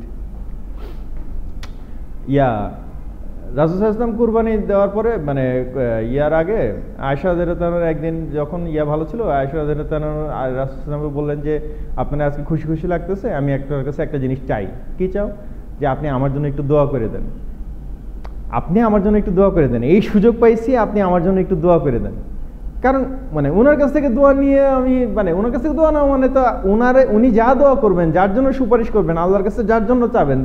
রাসূল সাল্লাল্লাহু আলাইহি ওয়াসাল্লাম কুরবানি দেওয়ার পরে মানে ইয়ার আগে আয়েশা রাদিয়াল্লাহু তাআলা একদিন যখন ভালো ছিল, আয়েশা রাদিয়াল্লাহু তাআলা রাসূল সাল্লাল্লাহু আলাইহি ওয়াসাল্লামকে বললেন যে আপনার আজকে খুশি খুশি লাগতেছে, আমি আপনার কাছে একটা জিনিস চাই। কি চাও? যে আপনি আমার জন্য একটু দোয়া করে দেন, আপনি আমার জন্য একটু দোয়া করে দেন, এই সুযোগ পাইছি, আপনি আমার জন্য একটু দোয়া করে দেন। কারণ মানে ওনার কাছ থেকে দোয়া নিয়ে আমি মানে ওনার কাছ থেকে দোয়া না মানে তো উনি যা দোয়া করবেন, যার জন্য সুপারিশ করবেন, আল্লাহর কাছে যার জন্য চাবেন,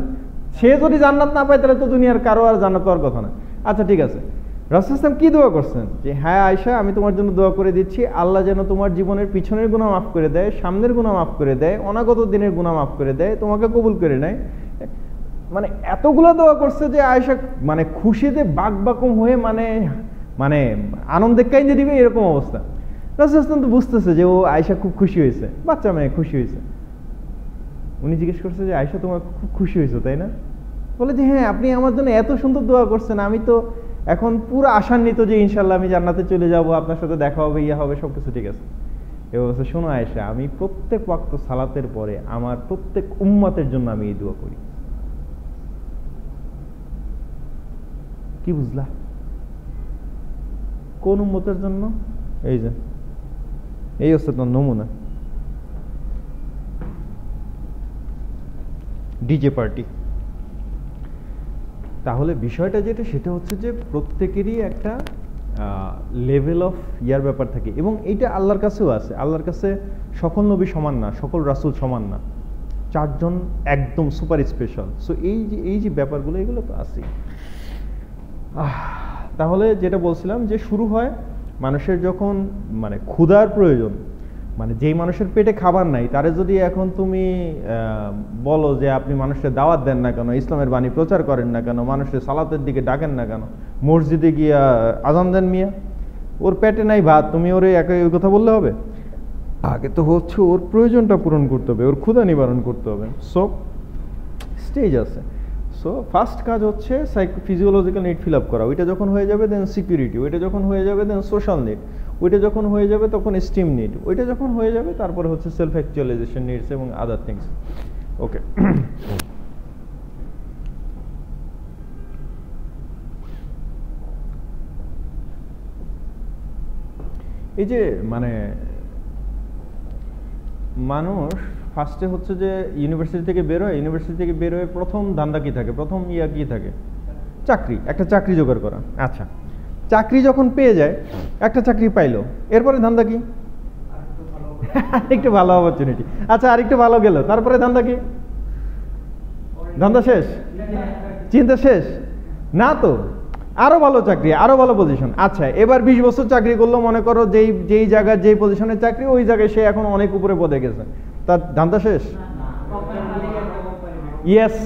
সে যদি জান্নাত না পায় তাহলে তো দুনিয়ার কারো আর জান্নাত পাওয়ার কথা না। আচ্ছা ঠিক আছে, রাসূল সাল্লাল্লাহু আলাইহি ওয়াসাল্লাম কি দোয়া করছেন যে হ্যাঁ আয়েশা, আমি তোমার জন্য দোয়া করে দিচ্ছি, আল্লাহ যেন তোমার জীবনের পিছনের গুনাহ মাফ করে দেয়, সামনের গুনাহ মাফ করে দেয়, অনাগত দিনের গুনাহ মাফ করে দেয়, তোমাকে কবুল করে নেয়। মানে এতগুলো দোয়া করছে যে আয়েশা মানে খুশিতে বাকবাকম হয়ে মানে মানে আনন্দে কাইন্দে দিবে এরকম অবস্থা। রাসূল সাল্লাল্লাহু আলাইহি ওয়াসাল্লাম তো বুঝতেছে যে ও আয়েশা খুব খুশি হয়েছে, বাচ্চা মেয়ে খুশি হয়েছে। উনি জিজ্ঞেস করছে যে আয়েশা তোমার খুব খুশি হয়েছে তাই না? বলে যে হ্যাঁ, আপনি আমার জন্য এত সুন্দর দোয়া করছেন, আমি তো এখন পুরো আশান্বিত যে ইনশাল্লাহ আমি জান্নাতে চলে যাব, আপনার সাথে দেখা হবে, ইয়া হবে, সবকিছু ঠিক আছে। এবার বলছে শোনো আয়েশা, আমি প্রত্যেক ওয়াক্ত সালাতের পরে আমার প্রত্যেক উম্মতের জন্য আমি এই দোয়া করি। কি বুঝলা? কোন উম্মতের জন্য? এই যে এই হচ্ছে তোমার নমুনা, ডিজে পার্টি। তাহলে বিষয়টা যেটা সেটা হচ্ছে যে প্রত্যেকেরই একটা লেভেল অফ ইয়ার ব্যাপার থাকে, এবং এইটা আল্লাহর কাছেও আছে। আল্লাহর কাছে সকল নবী সমান না, সকল রাসূল সমান না, চারজন একদম সুপার স্পেশাল। সো এই যে ব্যাপারগুলো এগুলো তো আছেই। তাহলে যেটা বলছিলাম যে শুরু হয় মানুষের যখন মানে ক্ষুধার প্রয়োজন, মানে যেই মানুষের পেটে খাবার নাই তারে যদি এখন তুমি বলো যে আপনি মানুষের দাওয়াত দেন না কেন, ইসলামের বাণী প্রচার করেন না কেন, মানুষের সালাতের দিকে ডাকেন না কেন, মসজিদে গিয়া আজান দেন মিয়া, ওর পেটে নাই ভাত, তুমি ওরে একই কথা বললে হবে? আগে তো হচ্ছে ওর প্রয়োজনটা পূরণ করতে হবে, ওর ক্ষুধা নিবারণ করতে হবে। সো স্টেজ আছে। সো ফার্স্ট কাজ হচ্ছে ফিজিওলজিক্যাল নিড ফিল আপ করা, ওইটা যখন হয়ে যাবে দেন সিকিউরিটি, ওইটা যখন হয়ে যাবে দেন সোশ্যাল নিড, ওইটা যখন হয়ে যাবে তখন স্টিম নিড, ওইটা যখন হয়ে যাবে তারপরে হচ্ছে সেলফ অ্যাকচুয়ালাইজেশন নিডস এবং আদার থিংস। ওকে, এই যে মানে মানুষ ফার্স্টে হচ্ছে যে ইউনিভার্সিটি থেকে বেরোয়, ইউনিভার্সিটি থেকে বেরোয় প্রথম ধান্দা কি থাকে, প্রথম কি থাকে? চাকরি, একটা চাকরি জোগাড় করা। আচ্ছা, চাকরি যখন পেয়ে যায়, একটা চাকরি পাইলো, এরপরে ধান্দা কি? একটু ভালো অপরচুনিটি। আচ্ছা, আরেকটু ভালো গেল, তারপরে ধান্দা কি? ধান্দা শেষ, চিন্তা শেষ না তো, আরো ভালো চাকরি, আরো ভালো পজিশন। আচ্ছা, এবার 20 বছর চাকরি করলো, মনে করো যেই জায়গায় যেই পজিশনের চাকরি, ওই জায়গায় সে এখন অনেক উপরে পদে গেছে, তার ধান্দা শেষ? ইয়েস।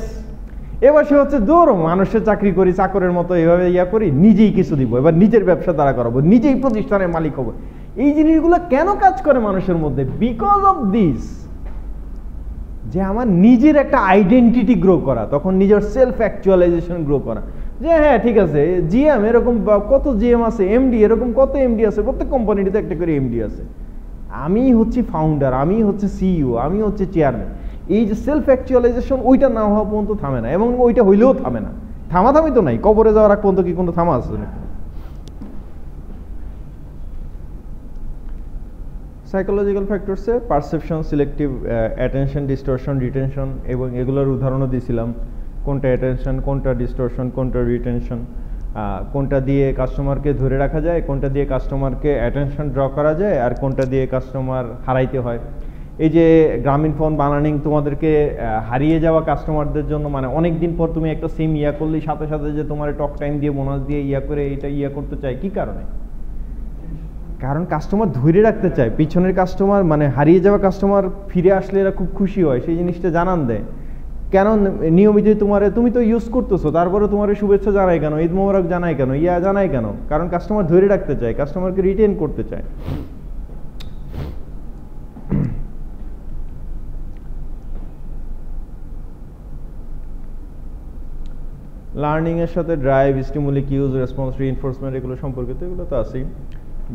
এবার সে হচ্ছে দূর মানুষের চাকরি করি, চাকরের মতো এইভাবে ইয়া করি, নিজেই কিছু দিব, এবার নিজের ব্যবসা দ্বারা করাবো, নিজেই প্রতিষ্ঠানের মালিক হবো। এই জিনিসগুলো কেন কাজ করে মানুষের মধ্যে? বিকজ অফ দিস, যে আমার নিজের একটা আইডেন্টিটি গ্রো করা, তখন নিজের সেলফ অ্যাকচুয়ালাইজেশন গ্রো করা, যে হ্যাঁ ঠিক আছে, জিএম এরকম কত জিএম আছে, এমডি এরকম কত এমডি আছে, প্রত্যেক কোম্পানিতে একটা করে এমডি আছে, আমি হচ্ছি ফাউন্ডার, আমি হচ্ছে সিইও, আমি হচ্ছে চেয়ারম্যান। এই যে সেলফ অ্যাকচুয়ালাইজেশন, ওইটা না হওয়া পর্যন্ত থামে না, এবং ওইটা হইলেও থামে না, থামাথামি তো নাই, কবরে যাওয়ার আগ পর্যন্ত কি কোনো থামা আছে নাকি? সাইকোলজিক্যাল ফ্যাক্টরসে perception, selective attention, distortion, retention, এবং এগুলোর উদাহরণও দিয়েছিলাম, কোনটা অ্যাটেনশন, কোনটা ডিস্টরশন, কোনটা রিটেনশন, কোনটা দিয়ে কাস্টমারকে ধরে রাখা যায়, কোনটা দিয়ে কাস্টমারকে অ্যাটেনশন ড্র করা যায়, আর কোনটা দিয়ে কাস্টমার হারাইতে হয়। এই যে গ্রামীণ ফোন বানানিং তোমাদেরকে হারিয়ে যাওয়া কাস্টমারদের জন্য, মানে অনেক দিন পর তুমি একটা সিম করলেই সাথে সাথে যে তোমার টক টাইম দিয়ে বোনাস দিয়ে করে এটা করতে চাই, কি কারণে? কারণ কাস্টমার ধরে রাখতে চায়, পিছনের কাস্টমার মানে হারিয়ে যাওয়া কাস্টমার ফিরে আসলে এরা খুব খুশি হয়, সেই জিনিসটা জানান দেয়। কেন নিয়মিত তুমি তো ইউজ করতেছো, তারপরে তোমার শুভেচ্ছা জানাই কেন, ঈদ মোবারক জানাই কেন, জানাই কেন? কারণ কাস্টমার ধরে রাখতে চায়, কাস্টমারকে রিটেন করতে চায়। লার্নিং এর সাথে ড্রাইভ, স্টিমুলি কিউজ, রেসপন্স, রিইনফোর্সমেন্ট এগুলো সম্পর্কিত, এগুলো তো আছেই।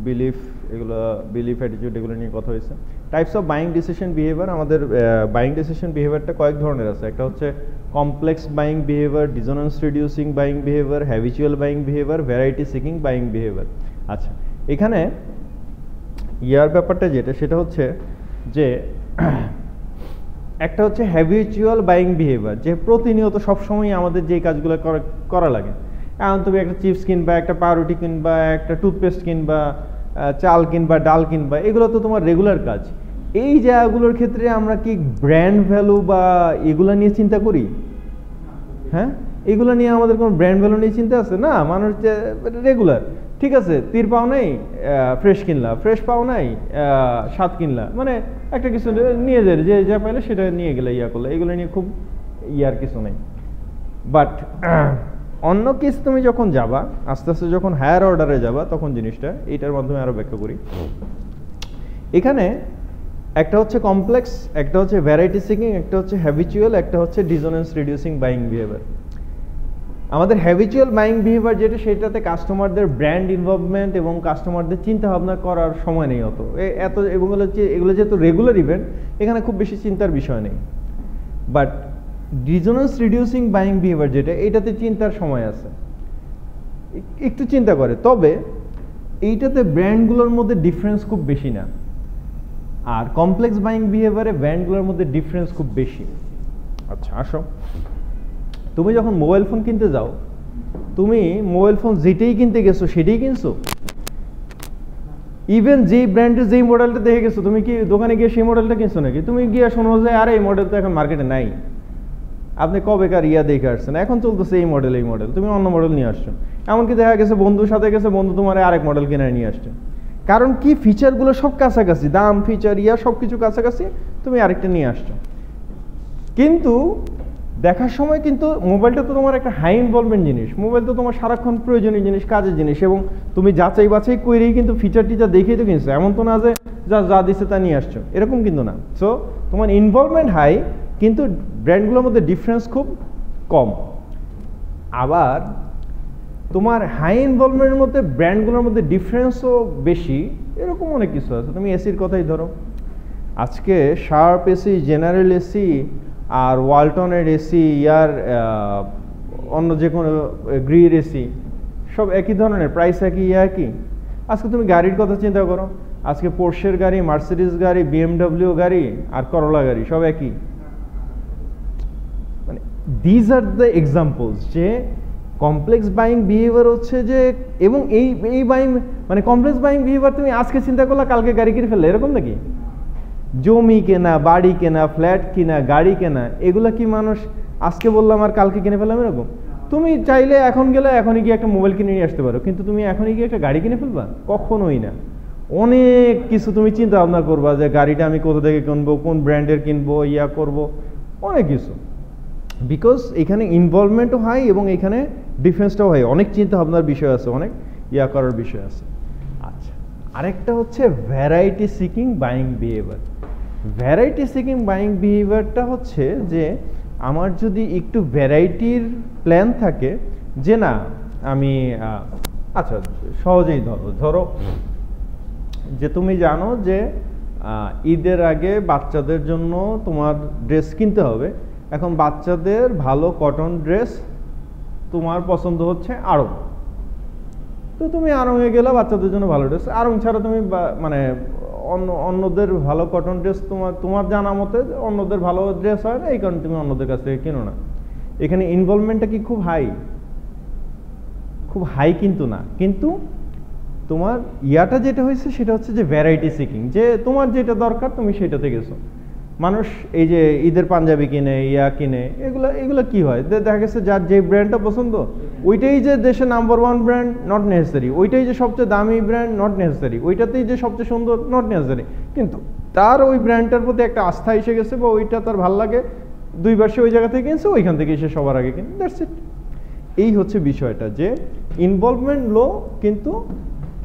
বিলিফ অ্যাটিটিউড এগুলো নিয়ে কথা হয়েছে। Types of buying decision behaviour, আমাদের বাইং ডিসিশন বিহেভিয়ারটা কয়েক ধরনের আছে। একটা হচ্ছে complex buying behaviour, dissonance reducing buying behaviour, habitual buying behaviour, variety seeking buying behaviour. আচ্ছা, এখানে ব্যাপারটা যেটা সেটা হচ্ছে যে একটা হচ্ছে হ্যাবিচুয়াল বাইং বিহেভিয়ার, যে প্রতিনিয়ত সবসময় আমাদের যে কাজগুলো করা লাগে। এখন তুমি একটা চিপস কিনবা, একটা পাউরুটি কিনবা, একটা টুথপেস্ট কিনবা, চাল কিনবা, ডাল কিনবা, এগুলো তো তোমার রেগুলার কাজ। এই জায়গাগুলোর ক্ষেত্রে আমরা কি ব্র্যান্ড ভ্যালু বা এগুলো নিয়ে চিন্তা করি? হ্যাঁ, এগুলো নিয়ে আমাদের কোনো ব্র্যান্ড ভ্যালু নিয়ে চিন্তা আছে না? মানুষ যে রেগুলার, ঠিক আছে, তীর পাও নাই ফ্রেশ কিনলা, ফ্রেশ পাও নাই স্বাদ কিনলা, মানে একটা কিছু নিয়ে যায়, যে যা পাইলে সেটা নিয়ে গেলে করলে, এগুলো নিয়ে খুব কিছু নেই। বাট অন্য কেস তুমি যখন যাবা, আস্তে আস্তে যখন হায়ার অর্ডারে যাবা, তখন জিনিসটা এইটার মাধ্যমে আরো ব্যাখ্যা করি। এখানে একটা হচ্ছে কমপ্লেক্স, একটা হচ্ছে ভ্যারাইটি সিকিং, একটা হচ্ছে হ্যাবিচুয়াল, একটা হচ্ছে ডিসোনেন্স রিডিউসিং বাইং বিহেভিয়ার। আমাদের হ্যাবিচুয়াল বাইং বিহেভিয়ার যেটা, সেটাতে কাস্টমারদের ব্র্যান্ড ইনভলভমেন্ট এবং কাস্টমারদের চিন্তা ভাবনা করার সময় নেই অত, এগুলো যেহেতু রেগুলার ইভেন্ট, এখানে খুব বেশি চিন্তার বিষয় নেই। But dissonance reducing buying behaviour যেটা, এটাতে চিন্তার সময় আছে, একটু চিন্তা করে। তবে এইটাতে ব্র্যান্ডগুলোর মধ্যে ডিফারেন্স খুব বেশি না, আর কমপ্লেক্স বাইং বিহেভিয়ারে ব্র্যান্ডগুলোর মধ্যে ডিফারেন্স খুব বেশি। আচ্ছা, আসো, তুমি যখন মোবাইল ফোন কিনতে যাও, তুমি মোবাইল ফোন যেটাই কিনতে গেছো সেটাই কিনছো? ইভেন যেই ব্র্যান্ডের যেই মডেলটা দেখে গেছো, তুমি কি দোকানে গিয়ে সেই মডেলটা কিনছো নাকি? তুমি গিয়ে শোনো যে আরে এই মডেল তো এখন মার্কেটে নাই, আপনি কবেকার দেখে আসছেন, এখন চলতেছে এই মডেল, তুমি অন্য মডেল নিয়ে আসছো। এমনকি দেখা গেছে বন্ধুর সাথে গেছে, বন্ধু তোমার আরেক মডেল কিনে নিয়ে আসছে। কারণ কি, ফিচারগুলো সব কাছাকাছি, দাম, ফিচার, সব কিছু কাছাকাছি, তুমি আরেকটা নিয়ে আসছো। কিন্তু দেখার সময় কিন্তু মোবাইলটা তো তোমার একটা হাই ইনভলভমেন্ট জিনিস, মোবাইল তো তোমার সারাক্ষণ প্রয়োজনীয় জিনিস, কাজের জিনিস, এবং তুমি যাচাই বাছাই করেই কিন্তু ফিচার টিচার দেখেই তো কিনছো। এমন তো না যে যা দিচ্ছে তা নিয়ে আসছো, এরকম কিন্তু না। সো তোমার ইনভলভমেন্ট হাই, কিন্তু ব্র্যান্ডগুলোর মধ্যে ডিফারেন্স খুব কম। আবার তোমার হাই ইনভলভমেন্টের মধ্যে ব্র্যান্ডগুলোর মধ্যে ডিফারেন্সও বেশি, এরকম অনেক কিছু আছে। তুমি এসির কথাই ধরো, আজকে শার্প এসি, জেনারেল এসি, আর ওয়ালটনের এসি, অন্য যে কোনো গ্রির এসি, সব একই ধরনের, প্রাইস একই, একই। আজকে তুমি গাড়ির কথা চিন্তা করো, আজকে পোর্শের গাড়ি, মার্সিডিজ গাড়ি, বিএমডব্লিউ গাড়ি আর করোলা গাড়ি সব একই। মানে দিজ আর দ্য এক্সাম্পলস যে কমপ্লেক্স বাইং বিহেভিয়ার হচ্ছে যে, এবং এই বাইং মানে কমপ্লেক্স বাইং বিহেভিয়ার তুমি আজকে চিন্তা করলে কালকে গাড়ি কিনে ফেললে, এরকম নাকি? জমি কেনা, বাড়ি কেনা, ফ্ল্যাট কেনা, গাড়ি কেনা, এগুলা কি মানুষ আজকে বললাম আর কালকে কিনে ফেললাম এরকম? তুমি চাইলে এখন গেলে এখনই গিয়ে একটা মোবাইল কিনে নিয়ে আসতে পারো, কিন্তু তুমি এখনই গিয়ে একটা গাড়ি কিনে ফেলবা? কখনোই না। অনেক কিছু তুমি চিন্তা ভাবনা করবা যে গাড়িটা আমি কোথা থেকে কিনবো, কোন ব্র্যান্ডের কিনবো, করব, অনেক কিছু। বিকজ এখানে ইনভলভমেন্টও হাই এবং এখানে ডিফারেন্সটাও হাই, অনেক চিন্তা ভাবনার বিষয় আছে, অনেক করার বিষয় আছে। আচ্ছা, আরেকটা হচ্ছে variety seeking buying behaviour. Variety seeking buying বিহেভিয়ারটা হচ্ছে যে আমার যদি একটু ভ্যারাইটির প্ল্যান থাকে, যে না আমি আচ্ছা সহজেই ধরো যে তুমি জানো যে ঈদের আগে বাচ্চাদের জন্য তোমার ড্রেস কিনতে হবে। এখন বাচ্চাদের ভালো কটন ড্রেস তোমার পছন্দ হচ্ছে আড়ং, তো তুমি আড়ংয়ে গেলে বাচ্চাদের জন্য ভালো ড্রেস। আড়ং ছাড়া তুমি মানে অন্যদের ভালো কটন ড্রেস তোমার জানা মতে অন্যদের ভালো ড্রেস হয় না, এই কারণে তুমি অন্যদের কাছ থেকে কিনো না। এখানে ইনভলভমেন্টটা কি খুব হাই? খুব হাই কিন্তু না, কিন্তু তোমার ইয়াটা যেটা হয়েছে সেটা হচ্ছে যে ভ্যারাইটি সিকিং, যে তোমার যেটা দরকার তুমি সেটাতে গেছো। মানুষ এই যে ঈদের পাঞ্জাবি কিনে, ইয়া কিনে, এগুলো কি হয়, দেখা গেছে যার যে ব্র্যান্ডটা পছন্দ ওইটাই যে দেশে number one brand, not necessary. ওইটাই যে সবচেয়ে দামি ব্র্যান্ড, নট নেসেসারি। ওইটাতেই যে সবচেয়ে সুন্দর, নট নেসেসারি। কিন্তু তার ওই ব্র্যান্ডটার প্রতি একটা আস্থা এসে গেছে, বা ওইটা তার ভালো লাগে, 2 বার সে ওই জায়গা থেকে কিনছে, ওইখান থেকে এসে সবার আগে কিনে, দ্যাটস ইট। এই হচ্ছে বিষয়টা, যে ইনভলভমেন্ট লো, কিন্তু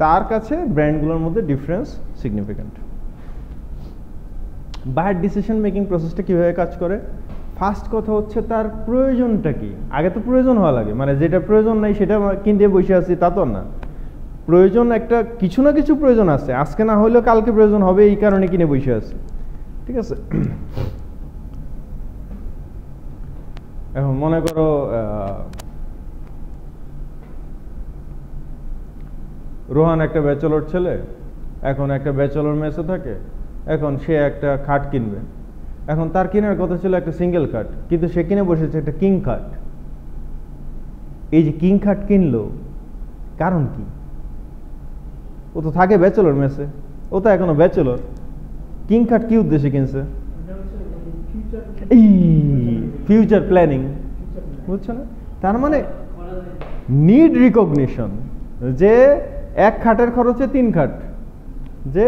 তার কাছে ব্র্যান্ডগুলোর মধ্যে difference significant. Buyer decision making প্রসেসটা কীভাবে কাজ করে? ফার্স্ট কথা হচ্ছে তার প্রয়োজনটা কি। আগে তো প্রয়োজন হওয়া লাগে, মানে যেটা প্রয়োজন নাই সেটা কিনতে বসে আছি তা তো না। প্রয়োজন একটা কিছু না কিছু প্রয়োজন আছে, আজকে না হলেও কালকে প্রয়োজন হবে, এই কারণে কিনে বসে আছি, ঠিক আছে? এখন মনে করো রোহান একটা ব্যাচেলর ছেলে, এখন একটা ব্যাচেলর মেসে থাকে, এখন সে একটা খাট কিনবে। এখন তার কেনার কথা ছিল একটা সিঙ্গেল খাট, কিন্তু সে কিনে বসেছে একটা কিং খাট। এই যে কিং খাট কিনলো, কারণ কি? ও তো থাকে ব্যাচেলর মেসে, ও তো এখনো ব্যাচেলর। কিং খাট কি উদ্দেশ্যে কিনছে? এই ফিউচার প্ল্যানিং, বুঝছো না? তার মানে নিড রিকগনিশন, যে এক খাটের খরচে 3 খাট, যে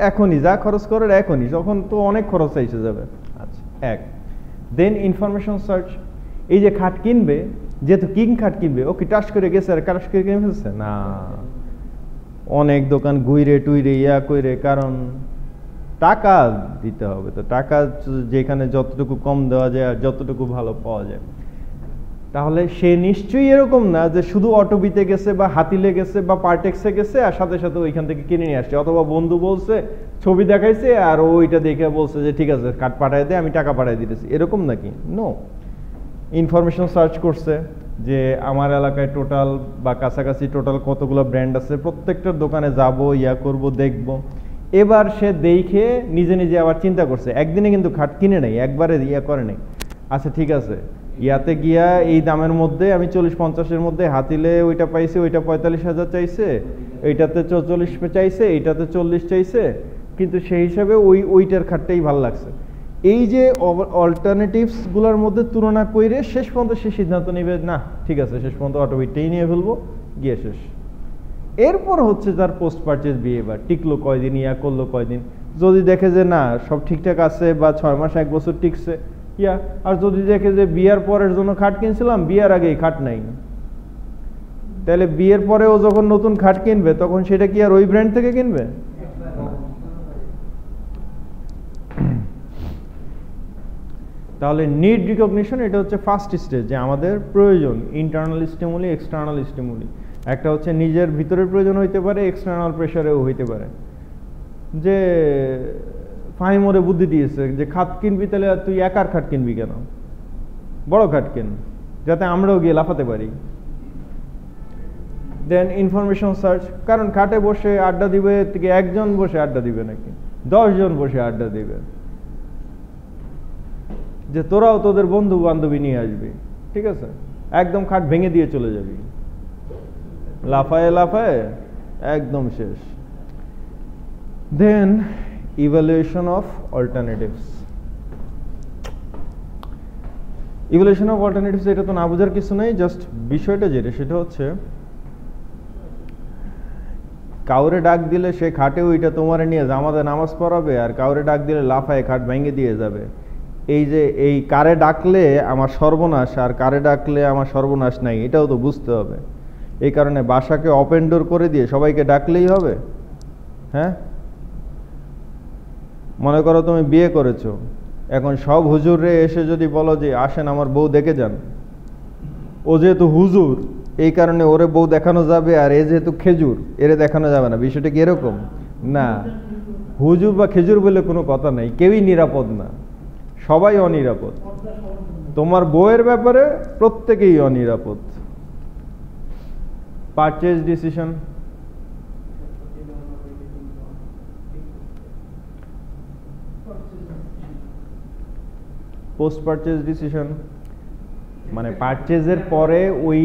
এখনই যা খরচ করার এখনই, যখন তো অনেক খরচ এসে যাবে। আচ্ছা, এক। দেন ইনফরমেশন সার্চ। এই যে খাট কিনবে, যেহেতু কিং খাট কিনবে, ও কি টাস করে গেছে আর টাস করে কিনে ফেলছে না, অনেক দোকান ঘুরে টুইরে ইয়া কইরে, কারণ টাকা দিতে হবে। তো টাকা যেখানে যতটুকু কম দেওয়া যায় আর যতটুকু ভালো পাওয়া যায়, তাহলে সে নিশ্চয়ই এরকম না যে শুধু অটোবিতে গেছে বা হাতিলে গেছে বা পার্টেক্সে গেছে আর সাথে সাথে ওইখান থেকে কিনে নিয়ে আসছে, অথবা বন্ধু বলছে, ছবি দেখাইছে আর ওইটা দেখে বলছে যে ঠিক আছে কার্ড পাঠাই দে, আমি টাকা পাঠাই দিতেছি, এরকম নাকি? নো। ইনফরমেশন সার্চ করছে যে আমার এলাকায় টোটাল বা কাছাকাছি টোটাল কতগুলো ব্র্যান্ড আছে, প্রত্যেকটার দোকানে যাব, ইয়া করব, দেখব। এবার সে দেখে নিজে নিজে আবার চিন্তা করছে, একদিনে কিন্তু খাট কিনে নেই, একবারে ইয়া করে নেই। আচ্ছা ঠিক আছে, ইয়াতে গিয়া এই দামের মধ্যে আমি 40-50-এর মধ্যে হাতিলে ওইটা পাইছি, ওইটা 45,000 চাইছে, এইটাতে 44 চাইছে, এইটাতে 40 চাইছে, কিন্তু সেই হিসাবে ওইটার খাটটাই ভালো লাগছে। এই যে অল্টারনেটিভসগুলোর মধ্যে তুলনা করে শেষ পর্যন্ত সে সিদ্ধান্ত নেবে, না ঠিক আছে শেষ পর্যন্ত অটোবিটটাই নিয়ে ফেলবো, গিয়ে শেষ। এরপর হচ্ছে তার পোস্ট পারচেজ বিহেভিয়ার, টিকলো কয়দিন, ইয়া করলো কয়দিন, যদি দেখে যে না সব ঠিকঠাক আছে বা 6 মাস 1 বছর টিকছে, ইয়া। আর যদি দেখে যে বিয়ার পরের জন্য খাট কিনছিলাম, বিয়ার আগে খাট নাই, তাহলে বিয়ের পরেও যখন নতুন খাট কিনবে তখন সেটা কি আর ওই ব্র্যান্ড থেকে কিনবে? তাহলে নিড রিকগনিশন, এটা হচ্ছে ফার্স্ট স্টেজ, যে আমাদের প্রয়োজন ইন্টারনাল স্টিমুলি, এক্সটার্নাল স্টিমুলি। একটা হচ্ছে নিজের ভিতরের প্রয়োজন হইতে পারে, এক্সটার্নাল প্রেশারেও হইতে পারে। যে ফাহিম ওরে বুদ্ধি দিয়েছে যে খাট কিনবি, তাহলে তুই একার খাট কিনবি কেন, বড় খাট কিন, যাতে আমরাও গিয়ে লাফাতে পারি। দেন ইনফরমেশন সার্চ, কারণ খাটে বসে আড্ডা দিবে থেকে একজন বসে আড্ডা দিবে নাকি 10 জন বসে আড্ডা দিবে, যে তোরাও তোদের বন্ধু বান্ধবী নিয়ে আসবি, ঠিক আছে, একদম খাট ভেঙে দিয়ে চলে যাবি, লাফায় লাফায় একদম শেষ। Then evaluation of alternatives. Evaluation of alternatives, এটা তো না বোঝার কিছু নেই, জাস্ট বিষয়টা যেটা সেটা হচ্ছে কাউরে ডাক দিলে সে খাটে ওইটা তোমার নিয়ে জামাতে নামাজ পড়াবে, আর কাউরে ডাক দিলে লাফায় খাট ভেঙে দিয়ে যাবে। এই যে এই কারে ডাকলে আমার সর্বনাশ আর কারে ডাকলে আমার সর্বনাশ নাই, এটাও তো বুঝতে হবে। এই কারণে বাসাকে ওপেন ডোর করে দিয়ে সবাইকে ডাকলেই হবে? হ্যাঁ, মনে করো তুমি বিয়ে করেছো, এখন সব হুজুরে এসে যদি বলো যে আসেন আমার বউ দেখে যান, ও যেহেতু হুজুর এই কারণে ওরে বউ দেখানো যাবে, আর এ যেহেতু খেজুর এরে দেখানো যাবে না, বিষয়টা কি এরকম? না, হুজুর বা খেজুর বলে কোনো কথা নাই, কেউই নিরাপদ না, সবাই অনিরাপদ। তোমার বউয়ের ব্যাপারে প্রত্যেকেই অনিরাপদ। Purchase decision, post purchase decision, মানে পারচেজের পরে ওই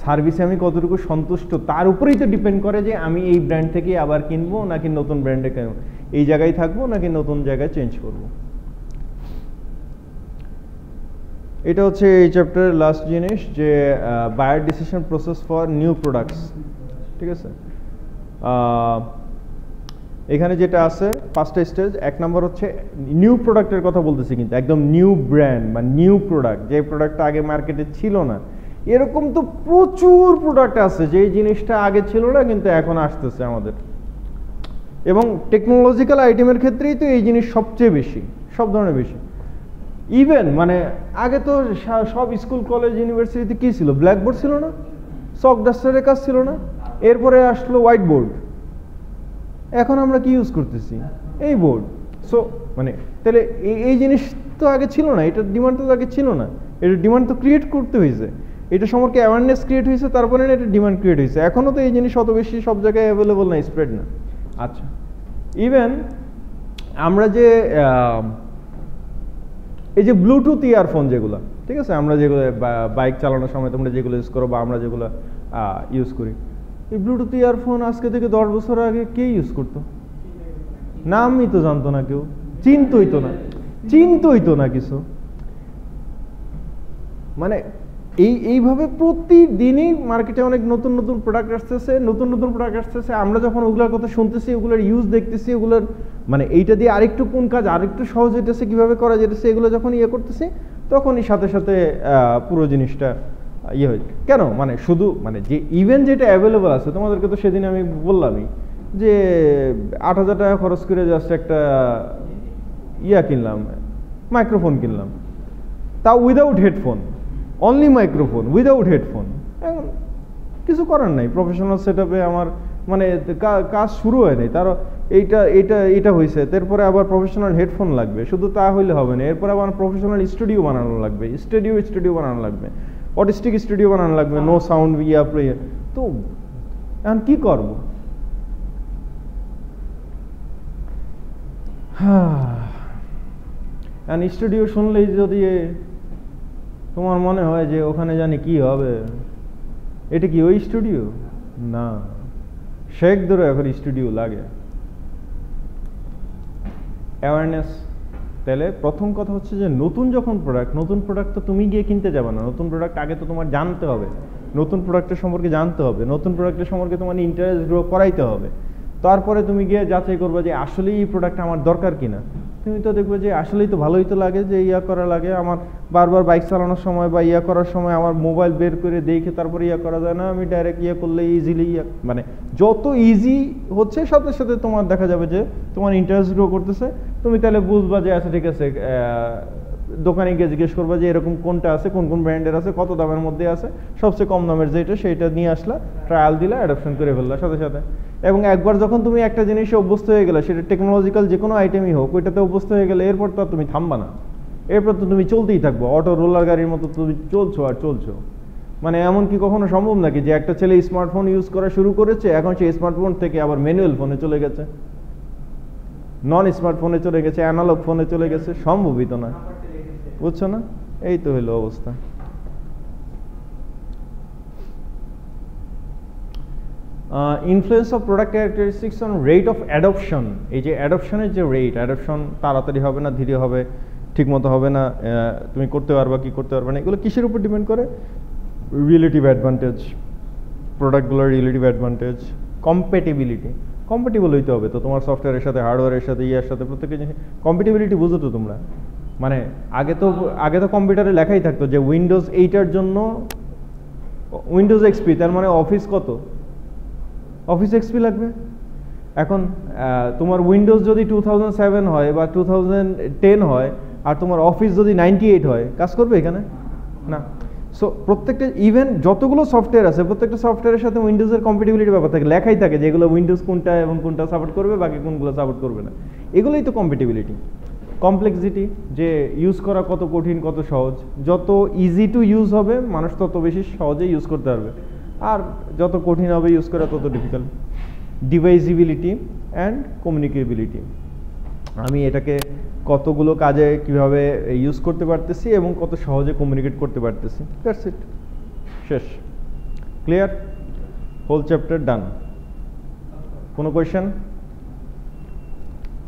সার্ভিসে আমি কতটুকু সন্তুষ্ট তার উপরেই তো ডিপেন্ড করে যে আমি এই ব্র্যান্ড থেকে আবার কিনবো নাকি নতুন ব্র্যান্ডে কিনবো, এই জায়গায় থাকবো নাকি নতুন জায়গায় চেঞ্জ করবো। এটা হচ্ছে এই চ্যাপ্টারের লাস্ট জিনিস, যে buyer decision process for new products. ঠিক আছে, এখানে যেটা আছে 5টা স্টেজ। 1 নম্বর হচ্ছে নিউ প্রোডাক্টের কথা বলতেছি, কিন্তু একদম নিউ ব্র্যান্ড বা নিউ প্রোডাক্ট, যে প্রোডাক্টটা আগে মার্কেটে ছিল না। এরকম তো প্রচুর প্রোডাক্ট আছে যে জিনিসটা আগে ছিল না কিন্তু এখন আসতেছে আমাদের, এবং টেকনোলজিক্যাল আইটেমের ক্ষেত্রেই তো এই জিনিস সবচেয়ে বেশি, সব ধরনের বেশি। ইভেন মানে আগে তো সব স্কুল কলেজ ইউনিভার্সিটিতে কী ছিল, ব্ল্যাকবোর্ড ছিল না, চক ডাস্টারের কাজ ছিল না, এরপরে আসলো হোয়াইট বোর্ড, এখন আমরা কি ইউজ করতেছি, এই বোর্ড। সো মানে তাহলে এই জিনিস তো আগে ছিল না, এটার ডিমান্ড তো আগে ছিল না, এটার ডিমান্ড তো ক্রিয়েট করতে হয়েছে, এটা সম্পর্কে অ্যাওয়ারনেস ক্রিয়েট হয়েছে, তারপরে না এটা ডিমান্ড ক্রিয়েট হয়েছে। এখনও তো এই জিনিস অত বেশি সব জায়গায় অ্যাভেলেবল না, স্প্রেড না। আচ্ছা, ইভেন আমরা যে এই যে ব্লুটুথ ইয়ারফোন যেগুলো, ঠিক আছে, আমরা যেগুলো বাইক চালানোর সময় তোমরা যেগুলো ইউজ করো বা আমরা যেগুলো ইউজ করি, এই ব্লুটুথ ইয়ারফোন আজকে থেকে 10 বছর আগে কে ইউজ করতো? নামই তো জানতো না কেউ, চিনতই তো না কিছু। মানে এইভাবে প্রতিদিনই মার্কেটে অনেক নতুন নতুন প্রোডাক্ট আসতেছে, আমরা যখন ওগুলোর কথা শুনতেছি, ওগুলোর ইউজ দেখতেছি, ওগুলোর মানে এইটা দিয়ে আরেকটু কোন কাজ আরেকটু সহজ হইতেছে, কীভাবে করা যেতেছে, এগুলো যখন করতেছি, তখনই সাথে সাথে পুরো জিনিসটা হয়। কেন মানে শুধু মানে যে ইভেন্ট যেটা অ্যাভেলেবল আছে, তোমাদেরকে তো সেদিন আমি বললামই যে 8,000 টাকা খরচ করে জাস্ট একটা কিনলাম, মাইক্রোফোন কিনলাম, তাও without headphone, only microphone without headphone. এখন কিছু করার নাই, প্রফেশনাল সেট আপে আমার মানে কাজ শুরু হয় নাই, তার এইটা হয়েছে, তারপরে আবার প্রফেশনাল হেডফোন লাগবে, শুধু তা হইলে হবে না, এরপরে আবার প্রফেশনাল স্টুডিও বানানো লাগবে, স্টুডিও বানানো লাগবে, অটিস্টিক স্টুডিও বানানো লাগবে, নো সাউন্ড প্লে। তো এখন কি করব? স্টুডিও শুনলেই যদি তোমার মনে হয় যে ওখানে জানি কি হবে, এটা কি ওই স্টুডিও না, শেখ ধরে এখন স্টুডিও লাগে। অ্যাওয়ারনেস, তাহলে প্রথম কথা হচ্ছে যে নতুন প্রোডাক্ট তো তুমি গিয়ে কিনতে যাবে না, নতুন প্রোডাক্ট আগে তো তোমার জানতে হবে, নতুন প্রোডাক্টের সম্পর্কে জানতে হবে, নতুন প্রোডাক্টের সম্পর্কে তোমার ইন্টারেস্ট গ্রো করাইতে হবে, তারপরে তুমি গিয়ে যাচাই করবে যে আসলেই এই প্রোডাক্ট আমার দরকার কিনা। তুমি তো দেখবে যে আসলেই তো ভালোই তো লাগে, যে করা লাগে, আমার বারবার বাইক চালানোর সময় বা করার সময় আমার মোবাইল বের করে দেখে তারপরে করা যায় না, আমি ডাইরেক্ট করলে ইজিলি মানে যত ইজি হচ্ছে সাথে সাথে তোমার দেখা যাবে যে তোমার ইন্টারেস্ট গ্রো করতেছে, তুমি তাহলে বুঝবা যে আচ্ছা ঠিক আছে, দোকানে গিয়ে জিজ্ঞেস করবা যে এরকম কোনটা আছে, কোন কোন ব্র্যান্ডের আছে, কত দামের মধ্যে আছে, সবচেয়ে কম দামের যেটা সেইটা নিয়ে আসলা, ট্রায়াল দিলা, অ্যাডপশন করে ফেললা সাথে সাথে। এবং একবার যখন তুমি একটা জিনিসে অভ্যস্ত হয়ে গেলে, সেটা টেকনোলজিক্যাল যে কোনো আইটেমই হোক, ওইটাতে অভ্যস্ত হয়ে গেলে এরপর তো তুমি থামবা না, এরপর তো তুমি চলতেই থাকবো, অটো রোলার গাড়ির মতো তুমি চলছো। মানে এমন কি কখনো সম্ভব নাকি যে একটা ছেলে স্মার্টফোন ইউজ করা শুরু করেছে, এখন সেই স্মার্টফোন থেকে আবার ম্যানুয়াল ফোনে চলে গেছে, নন স্মার্টফোনে চলে গেছে, অ্যানালগ ফোনে চলে গেছে? সম্ভবই তো না, বুঝছো না? এই তো হলো অবস্থা। Influence of product characteristics on rate of adoption. এই যে অ্যাডপশনের যে রেট, অ্যাডপশন তাড়াতাড়ি হবে না ধীরে হবে, ঠিক মতো হবে না, তুমি করতে পারবা কি করতে পারবে না, এগুলো কিসের উপর ডিপেন্ড করে? রিলেটিভ অ্যাডভান্টেজ, প্রোডাক্টগুলোর রিলেটিভ অ্যাডভান্টেজ, কম্প্যাটিবল হইতে হবে তো তোমার সফটওয়্যারের সাথে, হার্ডওয়্যারের সাথে, সাথে প্রত্যেকের জিনিস কম্প্যাটিবিলিটি বুঝো তো তোমরা। মানে আগে তো কম্পিউটারে লেখাই থাকতো যে উইন্ডোজ 8 জন্য উইন্ডোজ এক্সপি, তার মানে অফিস এক্সপি লাগবে। এখন তোমার উইন্ডোজ যদি 2007 হয় বা 2010 হয়, আর তোমার অফিস যদি 98 হয়, কাজ করবে এখানে না। সো প্রত্যেকটা ইভেন যতগুলো সফটওয়্যার আছে, প্রত্যেকটা সফটওয়্যারের সাথে উইন্ডোজের কম্প্যাটিবিলিটি ব্যাপার থাকে, লেখাই থাকে যেগুলো উইন্ডোজ কোনটা এবং কোনটা সাপোর্ট করবে, বাকি কোনগুলো সাপোর্ট করবে না। এগুলোই তো কম্প্যাটিবিলিটি। কমপ্লেক্সিটি, যে ইউজ করা কত কঠিন কত সহজ, যত ইজি টু ইউজ হবে মানুষ তত বেশি সহজে ইউজ করতে পারবে, আর যত কঠিন হবে ইউজ করা তত ডিফিকাল্ট। ডিভাইজিবিলিটি অ্যান্ড কমিউনিকেবিলিটি, আমি এটাকে কতগুলো কাজে কিভাবে ইউজ করতে পারতেছি এবং কত সহজে কমিউনিকেট করতে পারতেছি, দ্যাটস ইট, শেষ। ক্লিয়ার? হোল চ্যাপ্টার ডান। কোনো কোয়েশ্চেন?